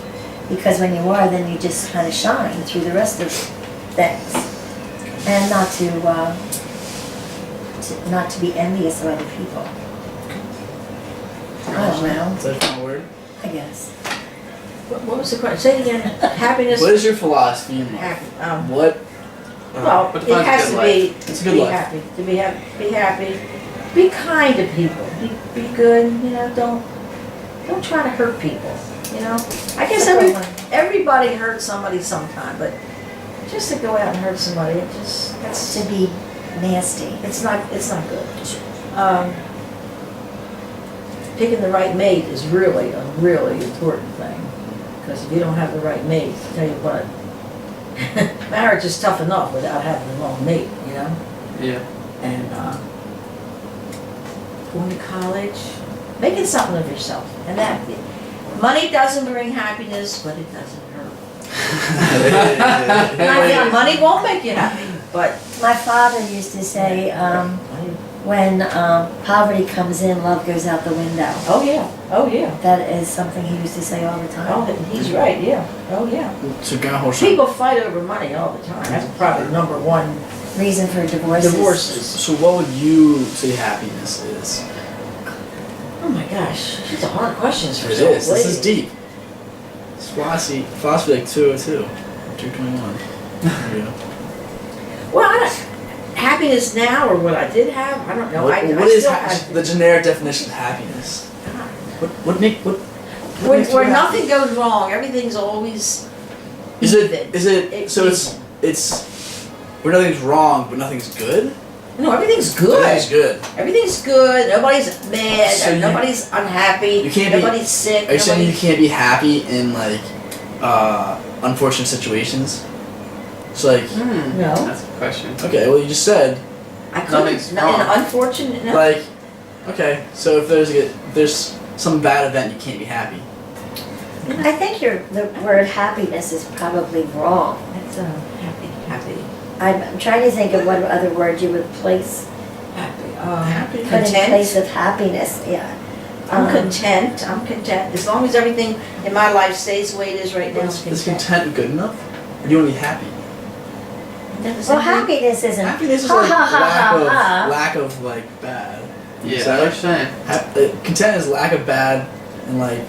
[SPEAKER 1] Because when you are, then you just kind of shine through the rest of things. And not to be envious of other people. I don't know,
[SPEAKER 4] Is that a final word?
[SPEAKER 1] I guess.
[SPEAKER 3] What was the question? Say it again. Happiness.
[SPEAKER 4] What is your philosophy in life?
[SPEAKER 3] Well,
[SPEAKER 2] What
[SPEAKER 3] it
[SPEAKER 2] defines a
[SPEAKER 3] has
[SPEAKER 2] good
[SPEAKER 3] to
[SPEAKER 2] life?
[SPEAKER 3] be
[SPEAKER 4] It's a
[SPEAKER 3] to
[SPEAKER 4] good
[SPEAKER 3] be
[SPEAKER 4] life.
[SPEAKER 3] happy. To be happy. Be happy. Be kind to people. Be good. You know, don't try to hurt people. You know, I guess everybody hurts somebody sometime, but just to go out and hurt somebody, that's
[SPEAKER 1] To be nasty.
[SPEAKER 3] it's not good. Picking the right mate is really a really important thing, because if you don't have the right mate, I tell you what, marriage is tough enough without having the wrong mate, you know.
[SPEAKER 2] Yeah.
[SPEAKER 3] And going to college, making something of yourself, and that money doesn't bring happiness, but it doesn't hurt. Money won't make you happy, but
[SPEAKER 1] My father used to say,
[SPEAKER 3] money.
[SPEAKER 1] when poverty comes in, love goes out the window.
[SPEAKER 3] Oh yeah.
[SPEAKER 1] That is something he used to say all the time.
[SPEAKER 3] Oh, he's right. Yeah. Oh yeah.
[SPEAKER 4] So Gun
[SPEAKER 3] People fight over money all the time. That's probably number one.
[SPEAKER 1] Reason for divorces.
[SPEAKER 3] Divorces.
[SPEAKER 4] So what would you say happiness is?
[SPEAKER 3] Oh my gosh, these are hard questions for
[SPEAKER 4] It
[SPEAKER 3] so
[SPEAKER 4] is. This is deep. It's philosophy like 202, 221. There you go.
[SPEAKER 3] Well, happiness now or what I did have, I don't know.
[SPEAKER 4] What
[SPEAKER 3] I
[SPEAKER 4] is
[SPEAKER 3] still have,
[SPEAKER 4] the generic definition of happiness? What makes you
[SPEAKER 3] where
[SPEAKER 4] happy?
[SPEAKER 3] nothing goes wrong, everything's always
[SPEAKER 4] Is
[SPEAKER 3] even.
[SPEAKER 4] it so it's where nothing's wrong but nothing's good?
[SPEAKER 3] No, everything's good.
[SPEAKER 4] Everything's good.
[SPEAKER 3] Everything's good. Nobody's mad.
[SPEAKER 4] So
[SPEAKER 3] nobody's unhappy.
[SPEAKER 4] you can't be-
[SPEAKER 3] nobody's sick.
[SPEAKER 4] Are you saying you
[SPEAKER 3] nobody's-
[SPEAKER 4] can't be happy in like unfortunate situations? It's like
[SPEAKER 3] No.
[SPEAKER 2] That's a good question.
[SPEAKER 4] okay, well you just said
[SPEAKER 3] I couldn't.
[SPEAKER 2] Nothing's
[SPEAKER 3] No,
[SPEAKER 2] wrong.
[SPEAKER 3] unfortunate. No.
[SPEAKER 4] like okay, so if there's some bad event you can't be happy.
[SPEAKER 1] I think the word happiness is probably wrong.
[SPEAKER 3] That's happy.
[SPEAKER 1] I'm trying to think of what other word you would place,
[SPEAKER 3] Happy.
[SPEAKER 1] put in place
[SPEAKER 3] Content.
[SPEAKER 1] of happiness, yeah.
[SPEAKER 3] I'm content. As long as everything in my life stays the way it is right now.
[SPEAKER 4] Is content good enough? Or do you want to be happy?
[SPEAKER 1] Well, happiness isn't.
[SPEAKER 4] Happiness is
[SPEAKER 1] ha,
[SPEAKER 4] like
[SPEAKER 1] ha, ha, ha.
[SPEAKER 4] lack of like bad.
[SPEAKER 2] Yeah,
[SPEAKER 4] So-
[SPEAKER 2] I know what you're saying.
[SPEAKER 4] Content is lack of bad, and like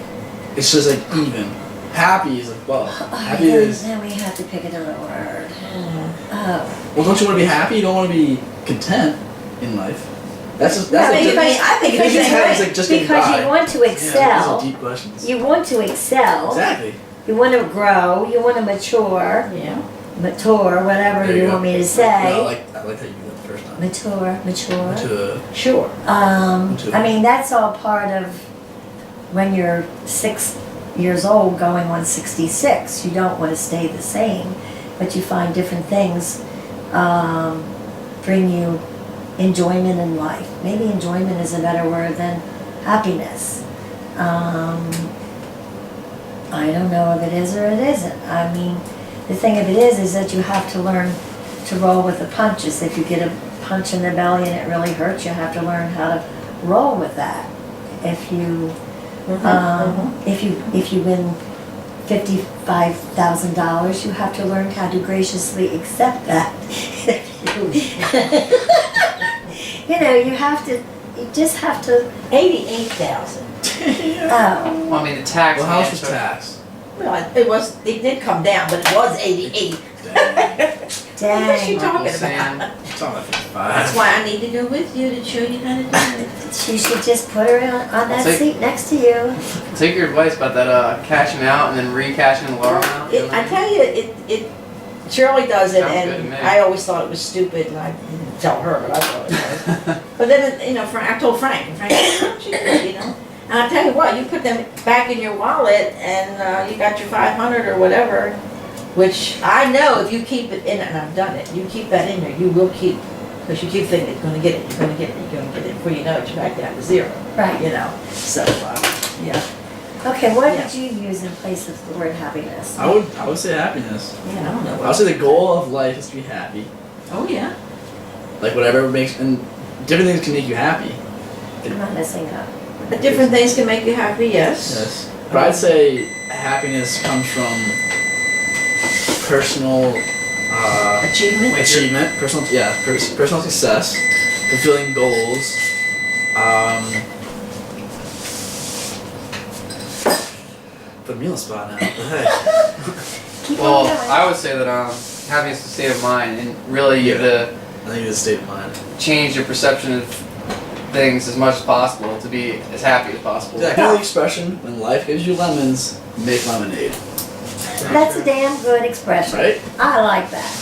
[SPEAKER 4] it's just like even. Happy is like well. Happy is
[SPEAKER 1] Then we have to pick another word.
[SPEAKER 3] Mm.
[SPEAKER 1] Oh.
[SPEAKER 4] well. Don't you want to be happy? You don't want to be content in life. That's just that's
[SPEAKER 1] Yeah,
[SPEAKER 4] like
[SPEAKER 1] because-
[SPEAKER 3] I think
[SPEAKER 4] because
[SPEAKER 3] it's
[SPEAKER 4] content is like just getting
[SPEAKER 1] Because
[SPEAKER 4] by.
[SPEAKER 1] you want to
[SPEAKER 4] Yeah, these
[SPEAKER 1] excel.
[SPEAKER 4] are deep questions.
[SPEAKER 1] You want to excel.
[SPEAKER 4] Exactly.
[SPEAKER 1] You want to grow. You want to mature.
[SPEAKER 3] Yeah.
[SPEAKER 1] Whatever
[SPEAKER 4] There
[SPEAKER 1] you
[SPEAKER 4] go.
[SPEAKER 1] want me to
[SPEAKER 4] No,
[SPEAKER 1] say.
[SPEAKER 4] I like how you did that the first time.
[SPEAKER 1] mature.
[SPEAKER 3] Sure.
[SPEAKER 1] I mean, that's all part of when you're 6 years old going on 66. You don't want to stay the same, but you find different things bring you enjoyment in life. Maybe enjoyment is a better word than happiness. I don't know if it is or it isn't. I mean, the thing of it is that you have to learn to roll with the punches. If you get a punch in the belly and it really hurts, you have to learn how to roll with that. If you if you win $55,000, you have to learn how to graciously accept that. You know, you just have to.
[SPEAKER 3] 88,000.
[SPEAKER 1] Oh,
[SPEAKER 2] Well, I mean, the tax.
[SPEAKER 4] Well, house
[SPEAKER 2] man,
[SPEAKER 4] was
[SPEAKER 2] so-
[SPEAKER 4] taxed.
[SPEAKER 3] Well, it did come down, but it was 88.
[SPEAKER 1] dang.
[SPEAKER 3] What you talking
[SPEAKER 2] Uncle Sam.
[SPEAKER 3] about?
[SPEAKER 4] It's on at 55.
[SPEAKER 3] That's why I need to go with you to show you how to do it.
[SPEAKER 1] You should just put her on that
[SPEAKER 2] Take-
[SPEAKER 1] seat next to you.
[SPEAKER 2] Take your advice about that cashing out and then recashing the lower amount.
[SPEAKER 3] I tell you, it Shirley does it,
[SPEAKER 2] Sounds good to
[SPEAKER 3] and
[SPEAKER 2] me.
[SPEAKER 3] I always thought it was stupid, and I didn't tell her, but I thought it was. But then, you know, I told Frank, and Frank said, you know. And I tell you what, you put them back in your wallet, and you got your 500 or whatever, which I know if you keep it in, and I've done it, you keep that in there, you will keep, because you keep thinking you're going to get it, you're going to get it, you're going to get it, before you know it, you're back down to zero,
[SPEAKER 1] Right.
[SPEAKER 3] you know. So, yeah,
[SPEAKER 1] Okay, what
[SPEAKER 3] Yeah.
[SPEAKER 1] did you use in place of the word happiness?
[SPEAKER 4] I would say happiness.
[SPEAKER 3] yeah, I don't know.
[SPEAKER 4] I would say the goal of life is to be happy.
[SPEAKER 3] Oh, yeah.
[SPEAKER 4] Like whatever makes, and different things can make you happy.
[SPEAKER 1] I'm not messing up.
[SPEAKER 3] But different things can make you happy, yes.
[SPEAKER 4] Yes. But I'd say happiness comes from personal
[SPEAKER 3] Achievement.
[SPEAKER 4] achievement, personal success, fulfilling goals. Put me on the spot now. What the heck?
[SPEAKER 1] Keep
[SPEAKER 2] Well,
[SPEAKER 1] on going.
[SPEAKER 2] I would say that happiness is a state of mind, and really you have to
[SPEAKER 4] I think it's a state of mind.
[SPEAKER 2] change your perception of things as much as possible to be as happy as possible.
[SPEAKER 4] That kind of expression, when life gives you lemons, make lemonade.
[SPEAKER 1] That's a damn good expression.
[SPEAKER 4] Right?
[SPEAKER 1] I like that.